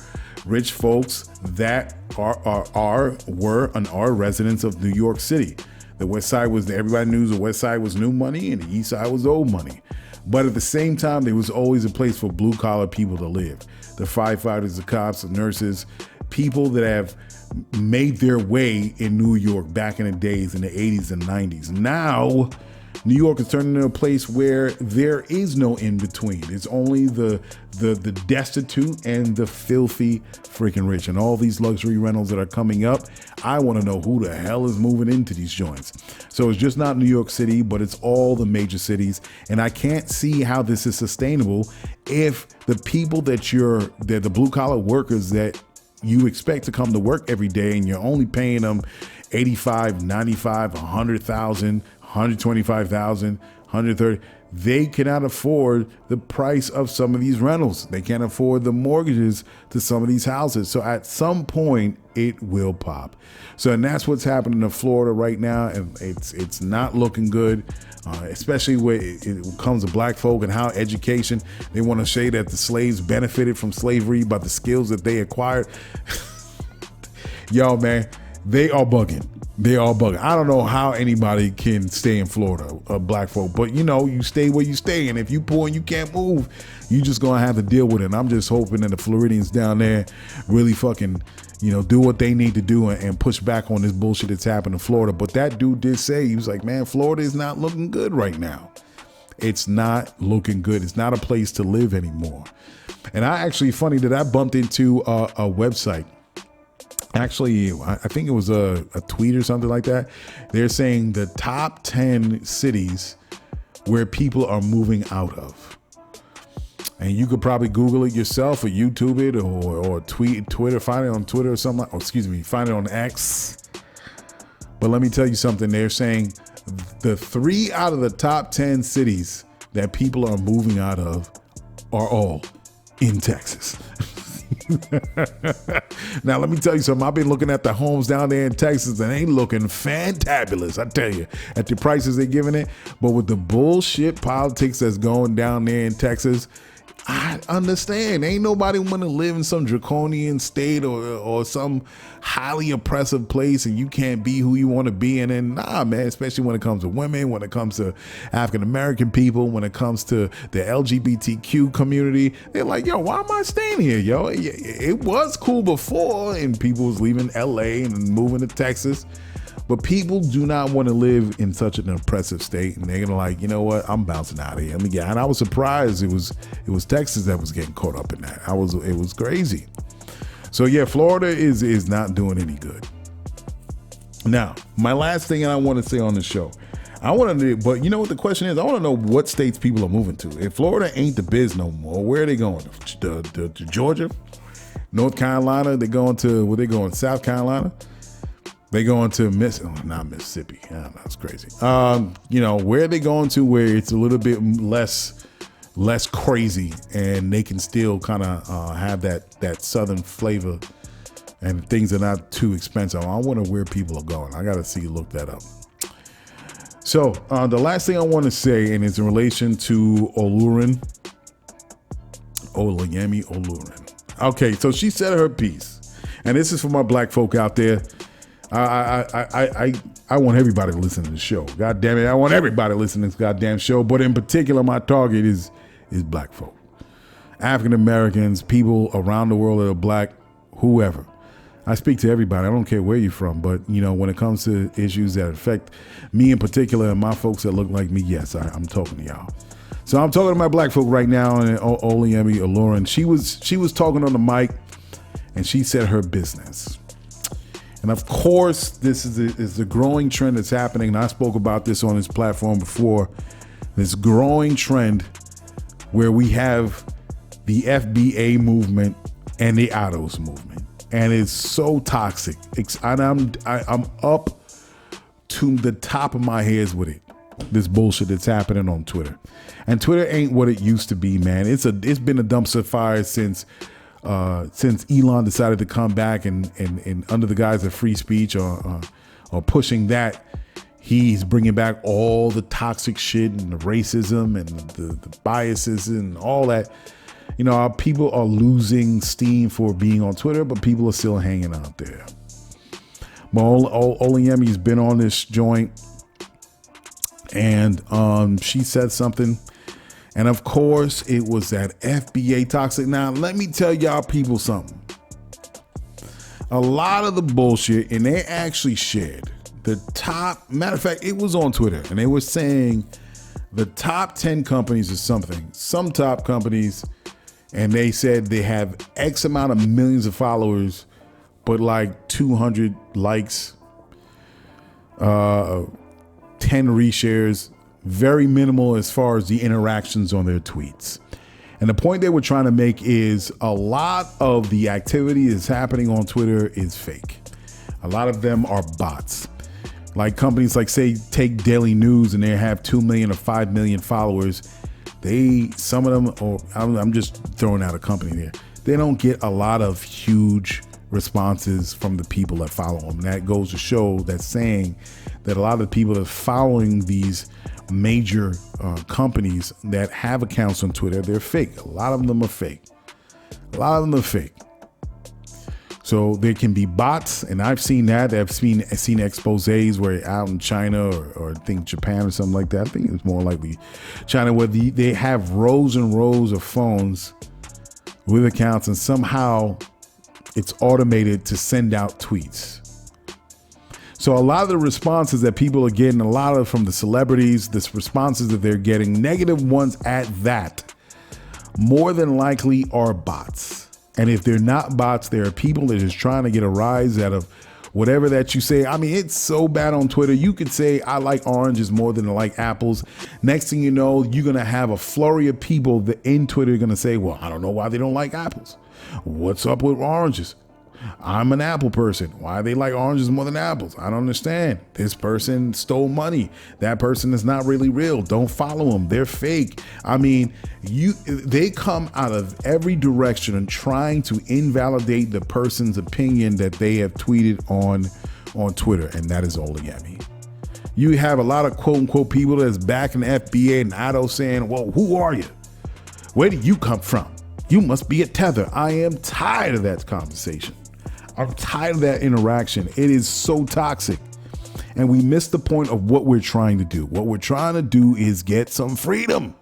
rich folks that were and are residents of New York City. The West Side everybody knew the West Side was new money and the East Side was old money. But at the same time, there was always a place for blue collar people to live. The firefighters, the cops, the nurses, people that have made their way in New York back in the days in the 80s and 90s. Now, New York is turning into a place where there is no in between. It's only the destitute and the filthy freaking rich. And all these luxury rentals that are coming up, I want to know who the hell is moving into these joints. So it's just not New York City, but it's all the major cities. And I can't see how this is sustainable if the people that the blue collar workers that you expect to come to work every day, and you're only paying them 85, 95, 100,000, 125,000, 130. They cannot afford the price of some of these rentals. They can't afford the mortgages to some of these houses. So at some point, it will pop. So, and that's what's happening in Florida right now. And it's not looking good, especially when it comes to black folk and how education, they want to say that the slaves benefited from slavery by the skills that they acquired. Yo, man, they are bugging. They all bugging. I don't know how anybody can stay in Florida, black folk, but you stay where you stay. And if you poor and you can't move, you just going to have to deal with it. And I'm just hoping that the Floridians down there really fucking, do what they need to do and push back on this bullshit that's happening in Florida. But that dude did say, he was like, man, Florida is not looking good right now. It's not looking good. It's not a place to live anymore. And funny that I bumped into a website. Actually, I think it was a tweet or something like that. They're saying the top 10 cities where people are moving out of. And you could probably Google it yourself or YouTube it or Twitter, find it on Twitter or something. Find it on X. But let me tell you something. They're saying the 3 out of the top 10 cities that people are moving out of are all in Texas. Now, let me tell you something. I've been looking at the homes down there in Texas and they looking fantabulous, I tell you, at the prices they're giving it. But with the bullshit politics that's going down there in Texas, I understand. Ain't nobody want to live in some draconian state or some highly oppressive place and you can't be who you want to be. And then, nah, man, especially when it comes to women, when it comes to African-American people, when it comes to the LGBTQ community, they're like, yo, why am I staying here, yo? It was cool before and people was leaving LA and moving to Texas. But people do not want to live in such an oppressive state, and they're gonna like, you know what? I'm bouncing out of here. And I was surprised it was Texas that was getting caught up in that. It was crazy. So yeah, Florida is not doing any good. Now, my last thing I want to say on the show, but you know what the question is? I want to know what states people are moving to. If Florida ain't the biz no more, where are they going? To Georgia, North Carolina? They going to where they going? South Carolina? They going to not Mississippi. Yeah, that's crazy. Where are they going to where it's a little bit less crazy and they can still kind of have that southern flavor and things are not too expensive. I wonder where people are going. I got to look that up. So the last thing I want to say, and it's in relation to Olayemi Olurin. Okay, so she said her piece, and this is for my black folk out there. I want everybody to listen to the show. God damn it, I want everybody to listen to this goddamn show. But in particular, my target is black folk, African Americans, people around the world that are black, whoever. I speak to everybody. I don't care where you're from, but when it comes to issues that affect me in particular and my folks that look like me, yes, I'm talking to y'all. So I'm talking to my black folk right now, and Olayemi Olurin. She was talking on the mic, and she said her business. And of course, this is a growing trend that's happening. And I spoke about this on this platform before. This growing trend where we have the FBA movement and the ADOS movement, and it's so toxic. I'm up to the top of my hairs with it. This bullshit that's happening on Twitter, and Twitter ain't what it used to be, man. It's been a dumpster fire since Elon decided to come back and under the guise of free speech or pushing that, he's bringing back all the toxic shit and the racism and the biases and all that. Our people are losing steam for being on Twitter, but people are still hanging out there. Olayemi's been on this joint, and she said something. And of course, it was that FBA toxic. Now, let me tell y'all people something. A lot of the bullshit, and they actually shared the top, matter of fact, it was on Twitter, and they were saying the top 10 companies or something, some top companies, and they said they have X amount of millions of followers, but like 200 likes, 10 reshares, very minimal as far as the interactions on their tweets. And the point they were trying to make is a lot of the activity that's happening on Twitter is fake. A lot of them are bots. Like companies like, say, take Daily News, and they have 2 million or 5 million followers. Some of them, or I'm just throwing out a company there, they don't get a lot of huge responses from the people that follow them. And that goes to show, that's saying that a lot of the people that are following these major companies that have accounts on Twitter, they're fake. A lot of them are fake. So there can be bots, and I've seen that. I've seen exposés where out in China or I think Japan or something like that. I think it's more likely China, where they have rows and rows of phones with accounts, and somehow it's automated to send out tweets. So a lot of the responses that people are getting, a lot of from the celebrities, the responses that they're getting, negative ones at that, more than likely are bots. And if they're not bots, there are people that are just trying to get a rise out of whatever that you say. I mean, it's so bad on Twitter. You could say, I like oranges more than I like apples. Next thing you know, you're going to have a flurry of people that in Twitter are going to say, well, I don't know why they don't like apples. What's up with oranges? I'm an apple person. Why they like oranges more than apples? I don't understand. This person stole money. That person is not really real. Don't follow them. They're fake. I mean, they come out of every direction and trying to invalidate the person's opinion that they have tweeted on Twitter, and that is Olayemi. You have a lot of quote unquote people that's back in the FBA and IDO saying, well, who are you? Where do you come from? You must be a tether. I am tired of that conversation. I'm tired of that interaction. It is so toxic. And we miss the point of what we're trying to do. What we're trying to do is get some freedom.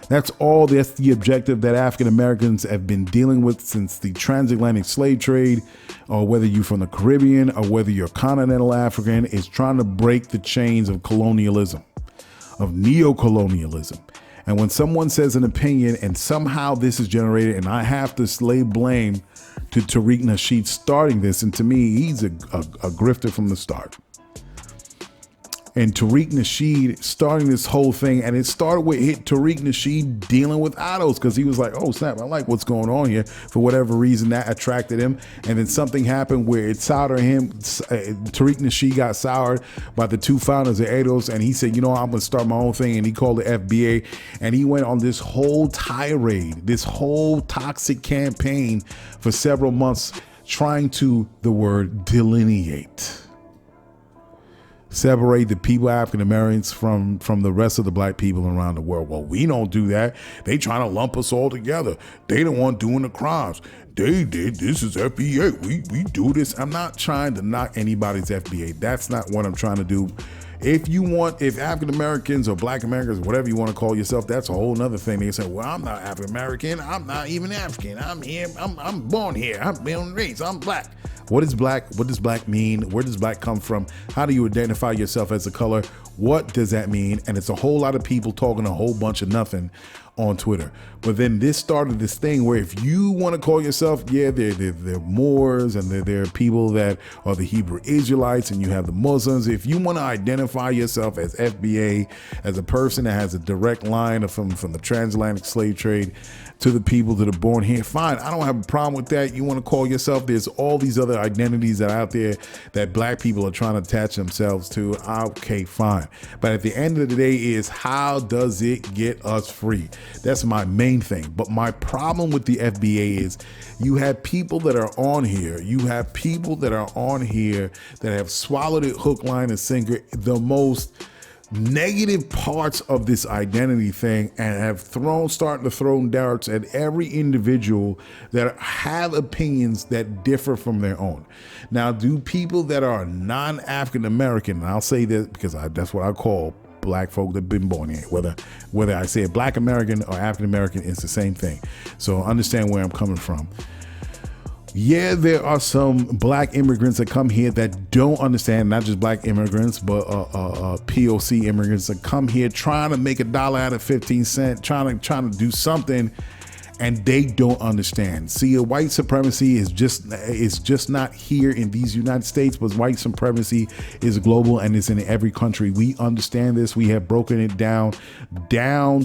That's all. That's the objective that African Americans have been dealing with since the transatlantic slave trade, or whether you're from the Caribbean or whether you're continental African, is trying to break the chains of colonialism, of neocolonialism. And when someone says an opinion and somehow this is generated, and I have to lay blame to Tariq Nasheed starting this, and to me, he's a grifter from the start. And Tariq Nasheed starting this whole thing, and it started with Tariq Nasheed dealing with idols, because he was like, oh snap, I like what's going on here. For whatever reason, that attracted him. And then something happened where it soured him. Tariq Nasheed got soured by the two founders of idols, and he said, you know, I'm going to start my own thing. And he called the FBA, and he went on this whole tirade, this whole toxic campaign for several months, trying to, the word, delineate. Separate the people, African Americans, from the rest of the black people around the world. Well, we don't do that. They trying to lump us all together. They the one doing the crimes. They did. This is FBA. We do this. I'm not trying to knock anybody's FBA. That's not what I'm trying to do. If African Americans or black Americans, whatever you want to call yourself, that's a whole nother thing. They say, well, I'm not African American. I'm not even African. I'm here. I'm born here. I'm born and raised. I'm black. What is black? What does black mean? Where does black come from? How do you identify yourself as a color? What does that mean? And it's a whole lot of people talking a whole bunch of nothing on Twitter. But then this started this thing where if you want to call yourself, they're Moors, and they're people that are the Hebrew Israelites, and you have the Muslims. If you want to identify yourself as FBA, as a person that has a direct line from the transatlantic slave trade to the people that are born here, fine. I don't have a problem with that. You want to call yourself, there's all these other identities that are out there that black people are trying to attach themselves to. Okay, fine. But at the end of the day is, how does it get us free? That's my main thing. But my problem with the FBA is you have people that are on here. You have people that are on here that have swallowed it hook, line, and sinker, the most negative parts of this identity thing, and have starting to throw darts at every individual that have opinions that differ from their own. Now, do people that are non-African American, and I'll say this because that's what I call black folk that have been born here, whether I say black American or African American, it's the same thing. So understand where I'm coming from. Yeah, there are some black immigrants that come here that don't understand, not just black immigrants, but POC immigrants that come here trying to make $1 out of 15 cents, trying to do something, and they don't understand. See, white supremacy is just not here in these United States, but white supremacy is global and it's in every country. We understand this. We have broken it down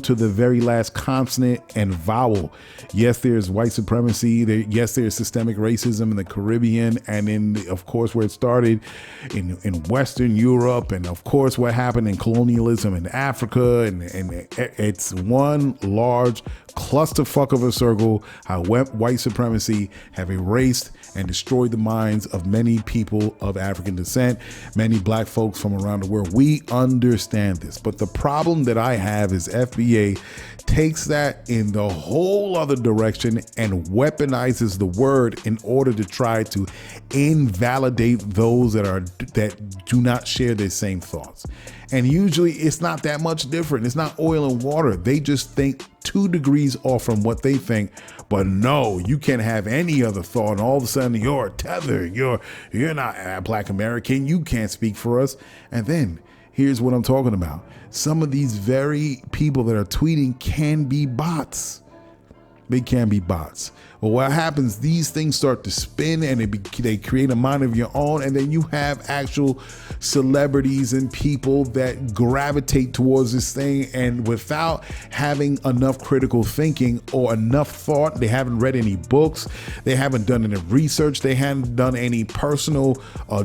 to the very last consonant and vowel. Yes, there's white supremacy. Yes, there's systemic racism in the Caribbean, and of course, where it started in Western Europe, and of course, what happened in colonialism in Africa, and it's one large clusterfuck of a circle, how white supremacy have erased and destroyed the minds of many people of African descent, many black folks from around the world. We understand this, but the problem that I have is FBA takes that in the whole other direction and weaponizes the word in order to try to invalidate those that do not share their same thoughts. And usually it's not that much different. It's not oil and water. They just think 2 degrees off from what they think. But no, you can't have any other thought, and all of a sudden you're a tether. You're not a black American. You can't speak for us. And then here's what I'm talking about. Some of these very people that are tweeting can be bots. They can be bots. Well, what happens, these things start to spin and they create a mind of your own, and then you have actual celebrities and people that gravitate towards this thing, and without having enough critical thinking or enough thought, they haven't read any books, they haven't done any research, they haven't done any personal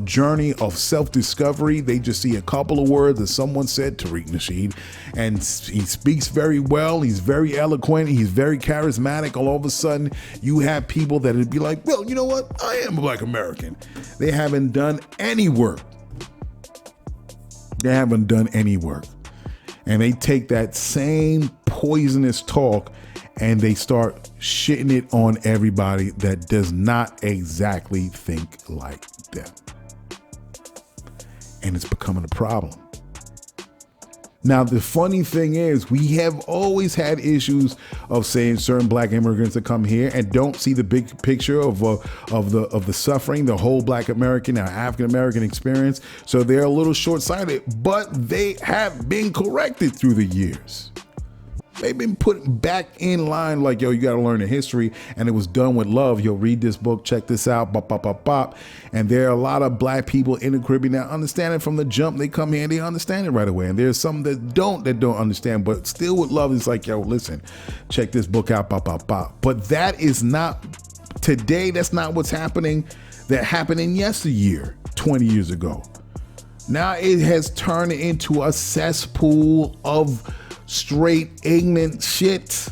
journey of self-discovery. They just see a couple of words that someone said, Tariq Nasheed, and he speaks very well, he's very eloquent, he's very charismatic. All of a sudden, you have people that would be like, well, you know what? I am a black American. They haven't done any work. They haven't done any work. And they take that same poisonous talk and they start shitting it on everybody that does not exactly think like them. And it's becoming a problem. Now, the funny thing is, we have always had issues of saying certain black immigrants that come here and don't see the big picture of the suffering, the whole black American or African American experience. So they're a little short-sighted, but they have been corrected through the years. They've been put back in line like, yo, you got to learn the history. And it was done with love. Yo, read this book, check this out, bop, bop, bop, bop. And there are a lot of black people in the Caribbean that understand it from the jump. They come here and they understand it right away. And there's some that don't understand, but still with love, it's like, yo, listen, check this book out, bop, bop, bop. But that is not today. That's not what's happening. That happened in yesteryear, 20 years ago. Now it has turned into a cesspool of straight ignorant shit.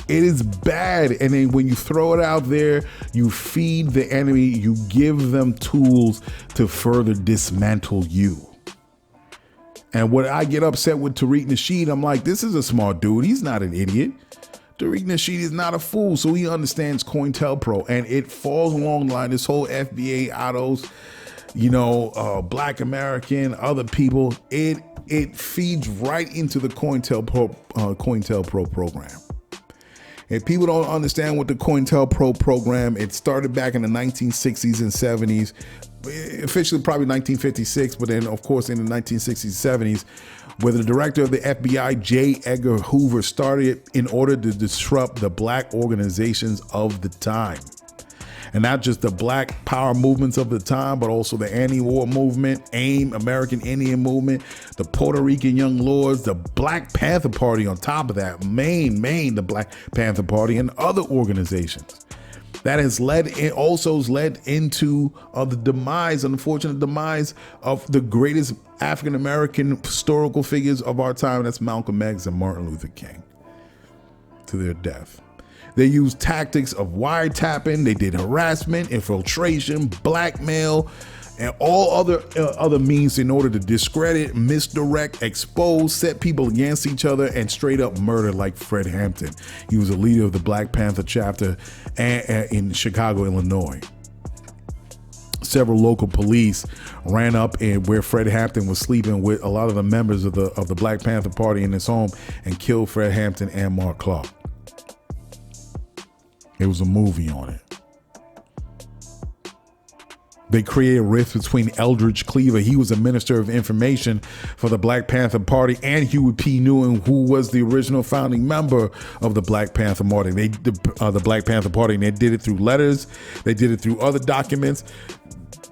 It is bad. And then when you throw it out there, you feed the enemy, you give them tools to further dismantle you. And what I get upset with Tariq Nasheed, I'm like, this is a smart dude. He's not an idiot. Tariq Nasheed is not a fool, so he understands COINTELPRO, and it falls along the line. This whole FBA autos, Black American, other people, it feeds right into the COINTELPRO program. If people don't understand what the COINTELPRO program, it started back in the 1960s and 70s, officially probably 1956, but then of course in the 1960s and 70s, where the director of the FBI, J. Edgar Hoover, started in order to disrupt the black organizations of the time. And not just the black power movements of the time, but also the anti-war movement, AIM, American Indian movement, the Puerto Rican Young Lords, the Black Panther Party on top of that, the Black Panther Party, and other organizations. That has led into the unfortunate demise of the greatest African American historical figures of our time. That's Malcolm X and Martin Luther King, to their death. They used tactics of wiretapping. They did harassment, infiltration, blackmail, and all other means in order to discredit, misdirect, expose, set people against each other, and straight up murder, like Fred Hampton. He was a leader of the Black Panther chapter in Chicago, Illinois. Several local police ran up and where Fred Hampton was sleeping with a lot of the members of the Black Panther Party in his home and killed Fred Hampton and Mark Clark. There was a movie on it. They created a rift between Eldridge Cleaver. He was a minister of information for the Black Panther Party, and Huey P. Newton, who was the original founding member of the Black Panther Party. The Black Panther Party, and they did it through letters. They did it through other documents.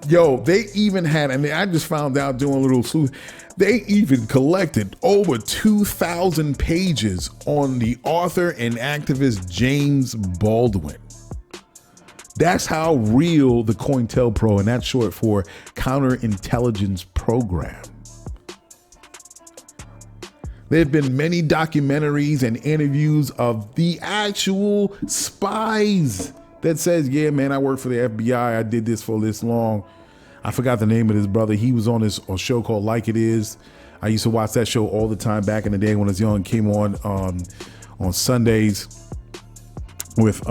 Yo, they even had, and I just found out doing a little sleuth, they even collected over 2,000 pages on the author and activist James Baldwin. That's how real the COINTELPRO, and that's short for Counterintelligence Program. There have been many documentaries and interviews of the actual spies that says, yeah, man, I work for the FBI. I did this for this long. I forgot the name of this brother. He was on a show called Like It Is. I used to watch that show all the time back in the day when I was young. It came on Sundays with,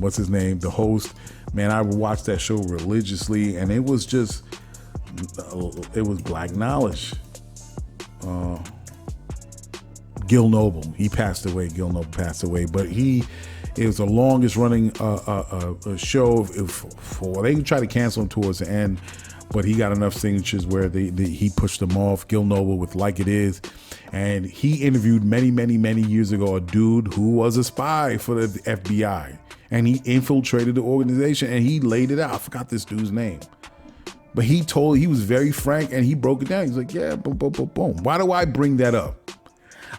what's his name? The host. Man, I watched that show religiously, and it was black knowledge. Gil Noble, he passed away. Gil Noble passed away, but it was the longest running show. They tried to cancel him towards the end, but he got enough signatures where he pushed them off. Gil Noble with Like It Is, and he interviewed many years ago a dude who was a spy for the FBI, and he infiltrated the organization, and he laid it out. I forgot this dude's name, but he was very frank, and he broke it down. He's like, yeah, boom, boom, boom, boom. Why do I bring that up?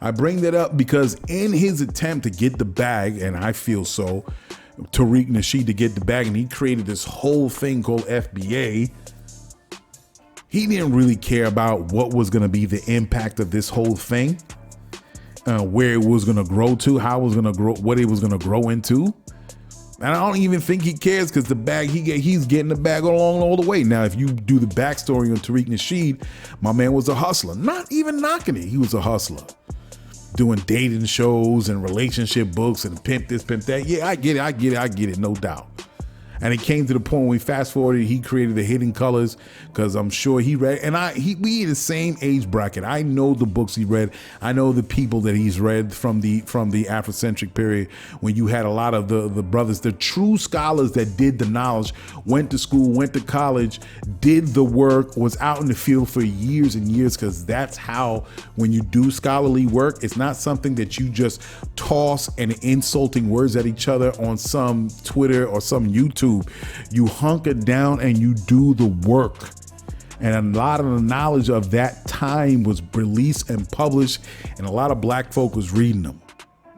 I bring that up because in his attempt to get the bag, and I feel so, Tariq Nasheed to get the bag, and he created this whole thing called FBA, he didn't really care about what was going to be the impact of this whole thing, where it was going to grow to, how it was going to grow, what it was going to grow into. And I don't even think he cares, because the bag he's getting the bag along all the way. Now, if you do the backstory on Tariq Nasheed, my man was a hustler. Not even knocking it. He was a hustler. doing dating shows and relationship books and pimp this, pimp that. Yeah, I get it, no doubt. And it came to the point when we fast forwarded, he created the Hidden Colors, because I'm sure he read, and we in the same age bracket. I know the books he read. I know the people that he's read from the Afrocentric period, when you had a lot of the brothers, the true scholars that did the knowledge, went to school, went to college, did the work, was out in the field for years and years, because that's how, when you do scholarly work, it's not something that you just toss and insulting words at each other on some Twitter or some YouTube. You hunker down and you do the work. And a lot of the knowledge of that time was released and published, and a lot of black folk was reading them.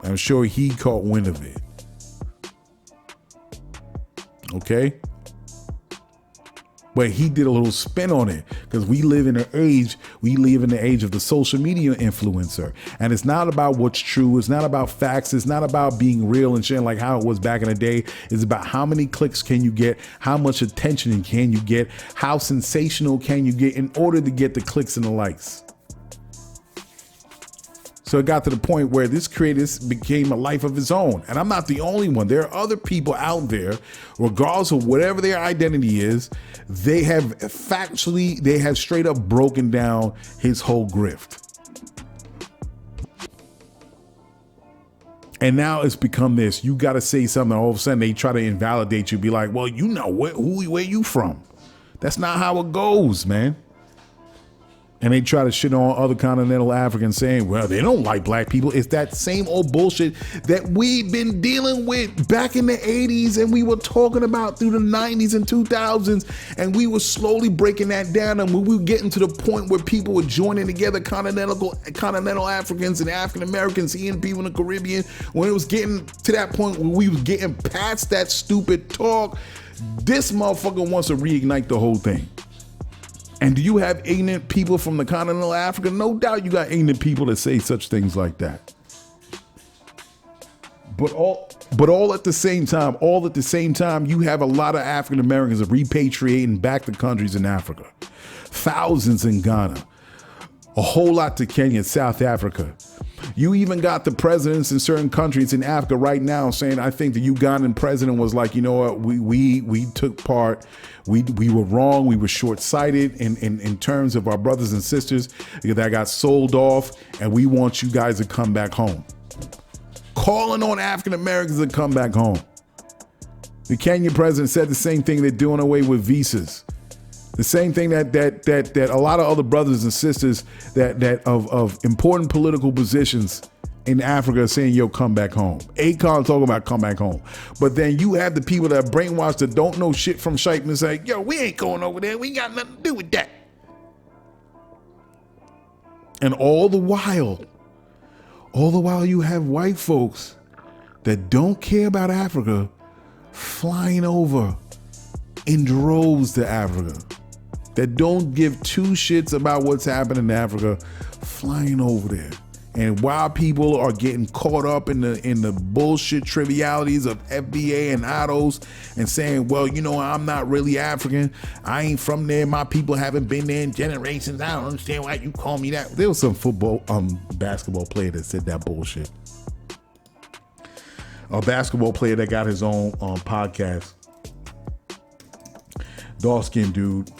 I'm sure he caught wind of it. Okay? But he did a little spin on it, because we live in the age of the social media influencer. And it's not about what's true. It's not about facts. It's not about being real and sharing like how it was back in the day. It's about how many clicks can you get? How much attention can you get? How sensational can you get in order to get the clicks and the likes? So it got to the point where this creator became a life of his own. And I'm not the only one. There are other people out there, regardless of whatever their identity is, they have straight up broken down his whole grift. And now it's become this. You got to say something. All of a sudden they try to invalidate you. Be like, well, you know, where you from? That's not how it goes, man. And they try to shit on other continental Africans, saying, well, they don't like black people. It's that same old bullshit that we've been dealing with back in the 80s, and we were talking about through the 90s and 2000s, and we were slowly breaking that down. And we were getting to the point where people were joining together, continental Africans and African Americans, seeing people in the Caribbean. When it was getting to that point where we was getting past that stupid talk, this motherfucker wants to reignite the whole thing. And do you have ignorant people from the continental Africa? No doubt you got ignorant people that say such things like that. But all at the same time, you have a lot of African Americans repatriating back to countries in Africa. Thousands in Ghana. A whole lot to Kenya, South Africa. You even got the presidents in certain countries in Africa right now saying, I think the Ugandan president was like, you know what, we took part. We were wrong. We were short-sighted in terms of our brothers and sisters that got sold off, and we want you guys to come back home. Calling on African Americans to come back home. The Kenyan president said the same thing. They're doing away with visas. The same thing that a lot of other brothers and sisters that of important political positions in Africa are saying, yo, come back home. Akon talking about come back home. But then you have the people that are brainwashed that don't know shit from shite and say, yo, we ain't going over there. We got nothing to do with that. And all the while you have white folks that don't care about Africa flying over in droves to Africa, that don't give two shits about what's happening in Africa, flying over there. And while people are getting caught up in the bullshit trivialities of FBA and ADOS and saying, well, you know, I'm not really African. I ain't from there. My people haven't been there in generations. I don't understand why you call me that. There was some basketball player that said that bullshit. A basketball player that got his own podcast. Dark-skinned dude.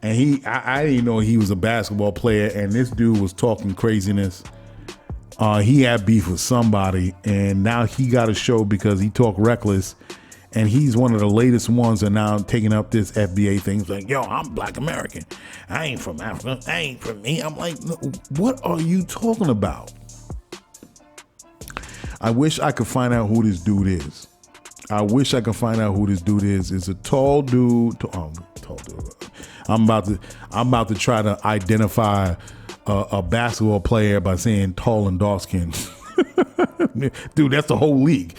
And I didn't know he was a basketball player, and this dude was talking craziness. He had beef with somebody, and now he got a show because he talked reckless, and he's one of the latest ones that now taking up this FBA thing. He's like, yo, I'm Black American. I ain't from Africa. I ain't from me. I'm like, what are you talking about? I wish I could find out who this dude is. It's a tall dude. Tall dude. I'm about to try to identify a basketball player by saying tall and dark skinned. Dude, that's the whole league.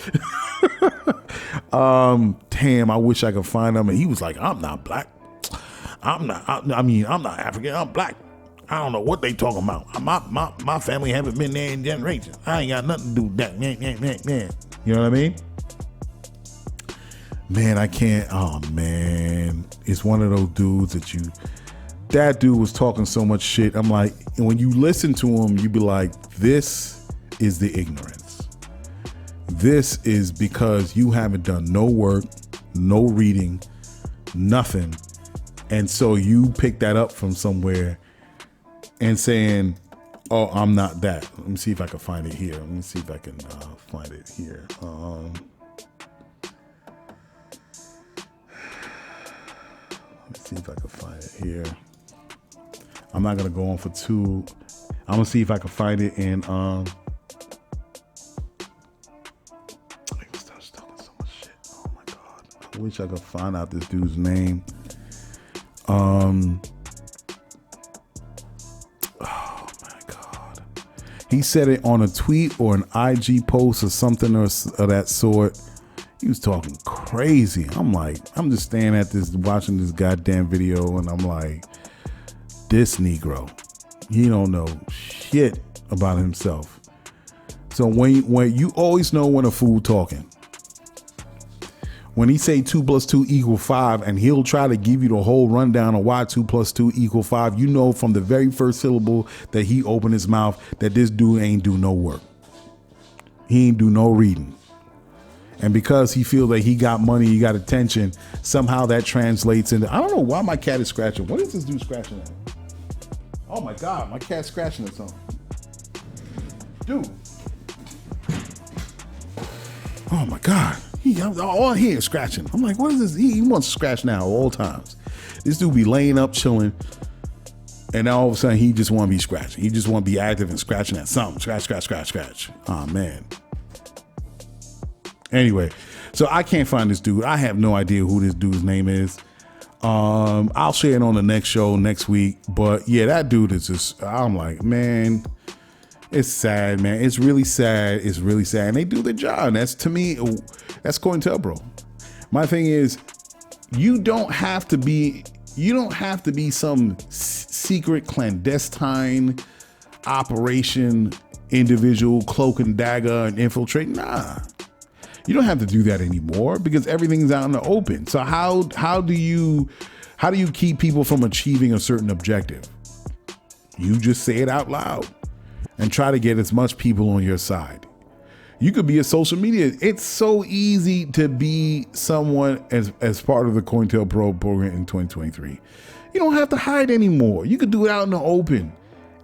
Damn, I wish I could find him. And he was like, I'm not black. I'm not African. I'm black. I don't know what they talking about. My family haven't been there in generations. I ain't got nothing to do with that. Man. You know what I mean? Man, I can't. Oh man, it's one of those dudes that you that dude was talking so much shit. I'm like, and when you listen to him, you be like, this is the ignorance. This is because you haven't done no work, no reading, nothing. And so you pick that up from somewhere and saying, oh, I'm not that. Let me see if I can find it here. Let me see if I can find it here. Let's see if I can find it here. I'm not going to go on for two. I'm going to see if I can find it in... I was talking so much shit. Oh, my God. I wish I could find out this dude's name. Oh, my God. He said it on a tweet or an IG post or something of that sort. He was talking crazy. I'm like, I'm just standing at this, watching this goddamn video, and I'm like, this Negro, he don't know shit about himself. So when you always know when a fool talking. When he say 2 + 2 = 5, and he'll try to give you the whole rundown of why 2 + 2 = 5, you know from the very first syllable that he opened his mouth that this dude ain't do no work. He ain't do no reading. And because he feels like he got money, he got attention, somehow that translates into, I don't know why my cat is scratching. What is this dude scratching at? Oh my God, my cat's scratching at something. Dude. Oh my God. All I hear is scratching. I'm like, what is this? He wants to scratch now at all times. This dude be laying up, chilling, and now all of a sudden he just want to be scratching. He just want to be active and scratching at something. Scratch. Oh man. Anyway, so I can't find this dude. I have no idea who this dude's name is. I'll share it on the next show next week. But yeah, that dude is just, I'm like, man, it's sad, man. It's really sad. It's really sad. And they do their job. And that's, to me, that's COINTELPRO. My thing is, you don't have to be some secret clandestine operation individual, cloak and dagger and infiltrate. Nah. You don't have to do that anymore because everything's out in the open. So how do you keep people from achieving a certain objective? You just say it out loud and try to get as much people on your side. You could be a social media. It's so easy to be someone as part of the COINTELPRO program in 2023. You don't have to hide anymore. You could do it out in the open.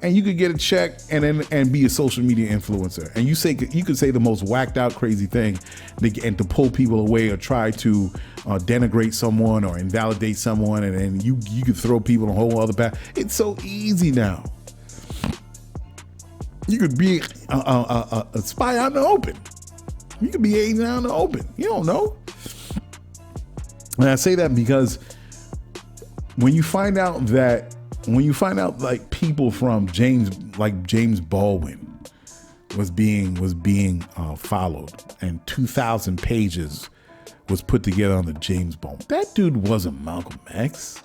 And you could get a check and be a social media influencer. And you could say the most whacked out crazy thing and to pull people away or try to denigrate someone or invalidate someone. And then you could throw people on a whole other path. It's so easy now. You could be a spy out in the open. You could be agent out in the open. You don't know. And I say that because when you find out like people from James Baldwin was being followed and 2,000 pages was put together on the James Baldwin. That dude wasn't Malcolm X.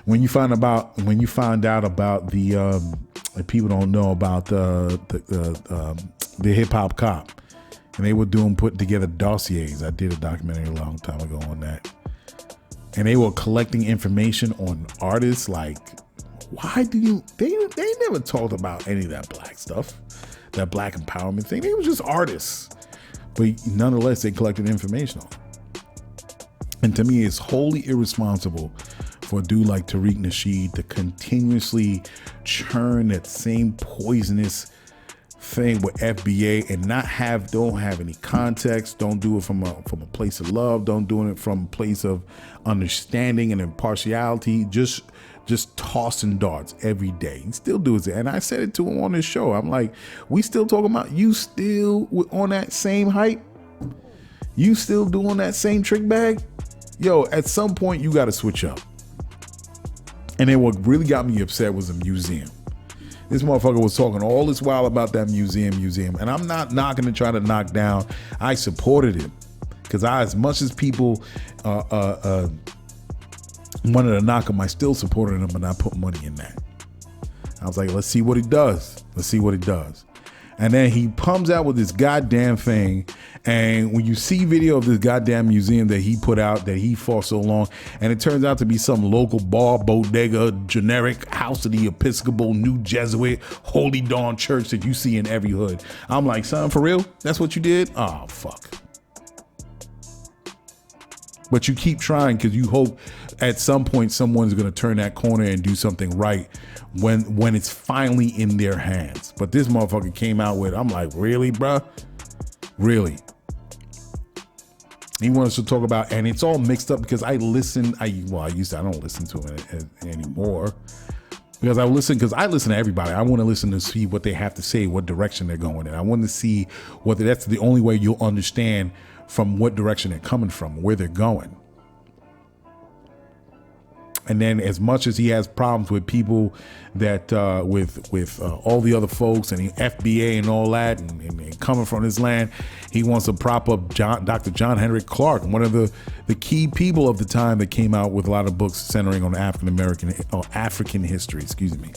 When you find out about the people don't know about the hip hop cop, and they were putting together dossiers. I did a documentary a long time ago on that. And they were collecting information on artists. Like, why do you? They never talked about any of that black stuff, that black empowerment thing. They were just artists, but nonetheless, they collected information on it. And to me, it's wholly irresponsible for a dude like Tariq Nasheed to continuously churn that same poisonous thing with FBA and don't have any context. Don't do it from a place of love. Don't do it from a place of understanding and impartiality. Just tossing darts every day. He still does it. And I said it to him on this show. I'm like, we still talking about you still on that same hype? You still doing that same trick bag? Yo, at some point you got to switch up. And then what really got me upset was the museum. This motherfucker was talking all this while about that museum. And I'm not knocking and trying to knock down. I supported him. Because as much as people wanted to knock him, I still supported him and I put money in that. I was like, let's see what he does. And then he comes out with this goddamn thing. And when you see video of this goddamn museum that he put out, that he fought so long, and it turns out to be some local bar, bodega, generic House of the Episcopal, New Jesuit, Holy Dawn Church that you see in every hood. I'm like, son, for real? That's what you did? Oh, fuck. But you keep trying because you hope at some point someone's going to turn that corner and do something right when it's finally in their hands. But this motherfucker came out with, I'm like, really, bruh? Really? He wants to talk about, and it's all mixed up because I don't listen to it anymore. Because I listen to everybody. I want to listen to see what they have to say, what direction they're going in. I want to see whether that's the only way you'll understand from what direction they're coming from, where they're going. And then as much as he has problems with people that with all the other folks and the FBA and all that and coming from his land, he wants to prop up Dr. John Henrik Clark, one of the key people of the time that came out with a lot of books centering on African history, excuse me.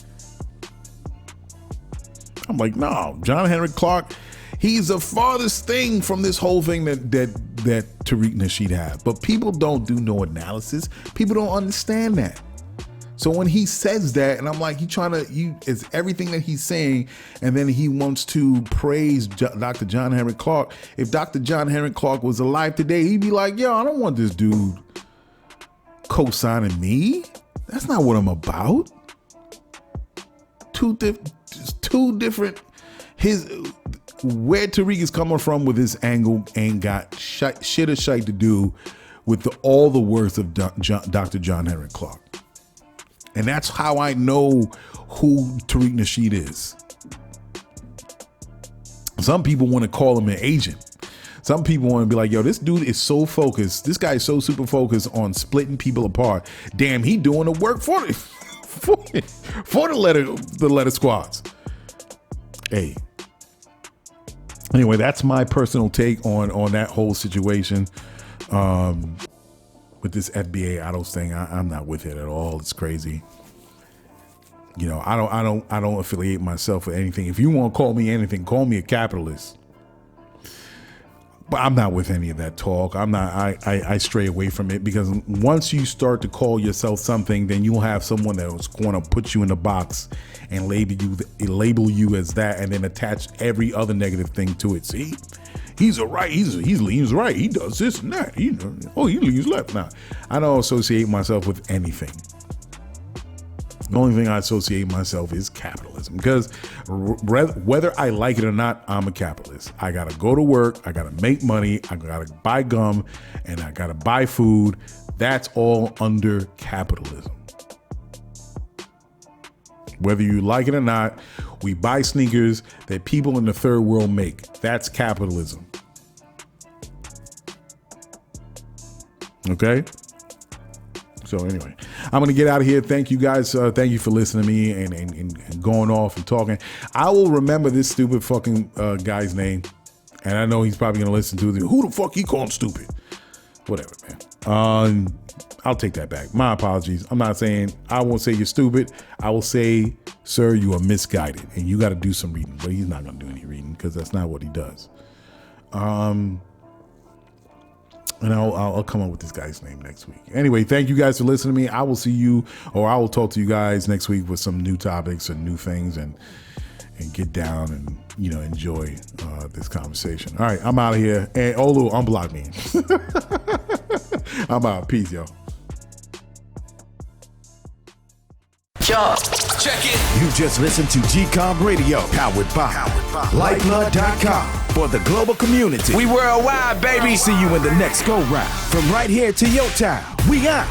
I'm like, no, John Henrik Clark, he's the farthest thing from this whole thing that Tariq Nasheed had. But people don't do no analysis. People don't understand that. So when he says that, and I'm like, it's everything that he's saying, and then he wants to praise Dr. John Henrik Clark. If Dr. John Henrik Clark was alive today, he'd be like, yo, I don't want this dude co-signing me. That's not what I'm about. Two different, where Tariq is coming from with this angle ain't got shit or shite to do with all the worth of Dr. John Henrik Clark. And that's how I know who Tariq Nasheed is. Some people want to call him an agent. Some people want to be like, yo, this dude is so focused. This guy is so super focused on splitting people apart. Damn, he doing the work for the letter squads. Hey. Anyway, that's my personal take on that whole situation with this FBA Autos thing. I'm not with it at all. It's crazy. You know, I don't affiliate myself with anything. If you want to call me anything, call me a capitalist. But I'm not with any of that talk. I stray away from it because once you start to call yourself something, then you'll have someone that's going to put you in a box and label you as that, and then attach every other negative thing to it. See, he's right. He leans right. He does this and that. He leans left. Now, I don't associate myself with anything. The only thing I associate myself is capitalism, because whether I like it or not, I'm a capitalist. I gotta go to work, I gotta make money, I gotta buy gum, and I gotta buy food. That's all under capitalism. Whether you like it or not, we buy sneakers that people in the third world make. That's capitalism. Okay? So anyway, I'm going to get out of here. Thank you guys. Thank you for listening to me and going off and talking. I will remember this stupid fucking guy's name. And I know he's probably going to listen to it. Who the fuck he called stupid? Whatever, man. I'll take that back. My apologies. I'm not saying, I won't say you're stupid. I will say, sir, you are misguided and you got to do some reading. But he's not going to do any reading because that's not what he does. And I'll come up with this guy's name next week. Anyway, thank you guys for listening to me. I will see you, or I will talk to you guys next week with some new topics and new things, and get down and, you know, enjoy this conversation. All right, I'm out of here. And Olu, unblock me. I'm out. Peace, yo. Check it. You just listened to GCOM Radio, powered by Lyfeblood.com. For the global community. We worldwide, baby. See you in the next go round. From right here to your town. We out.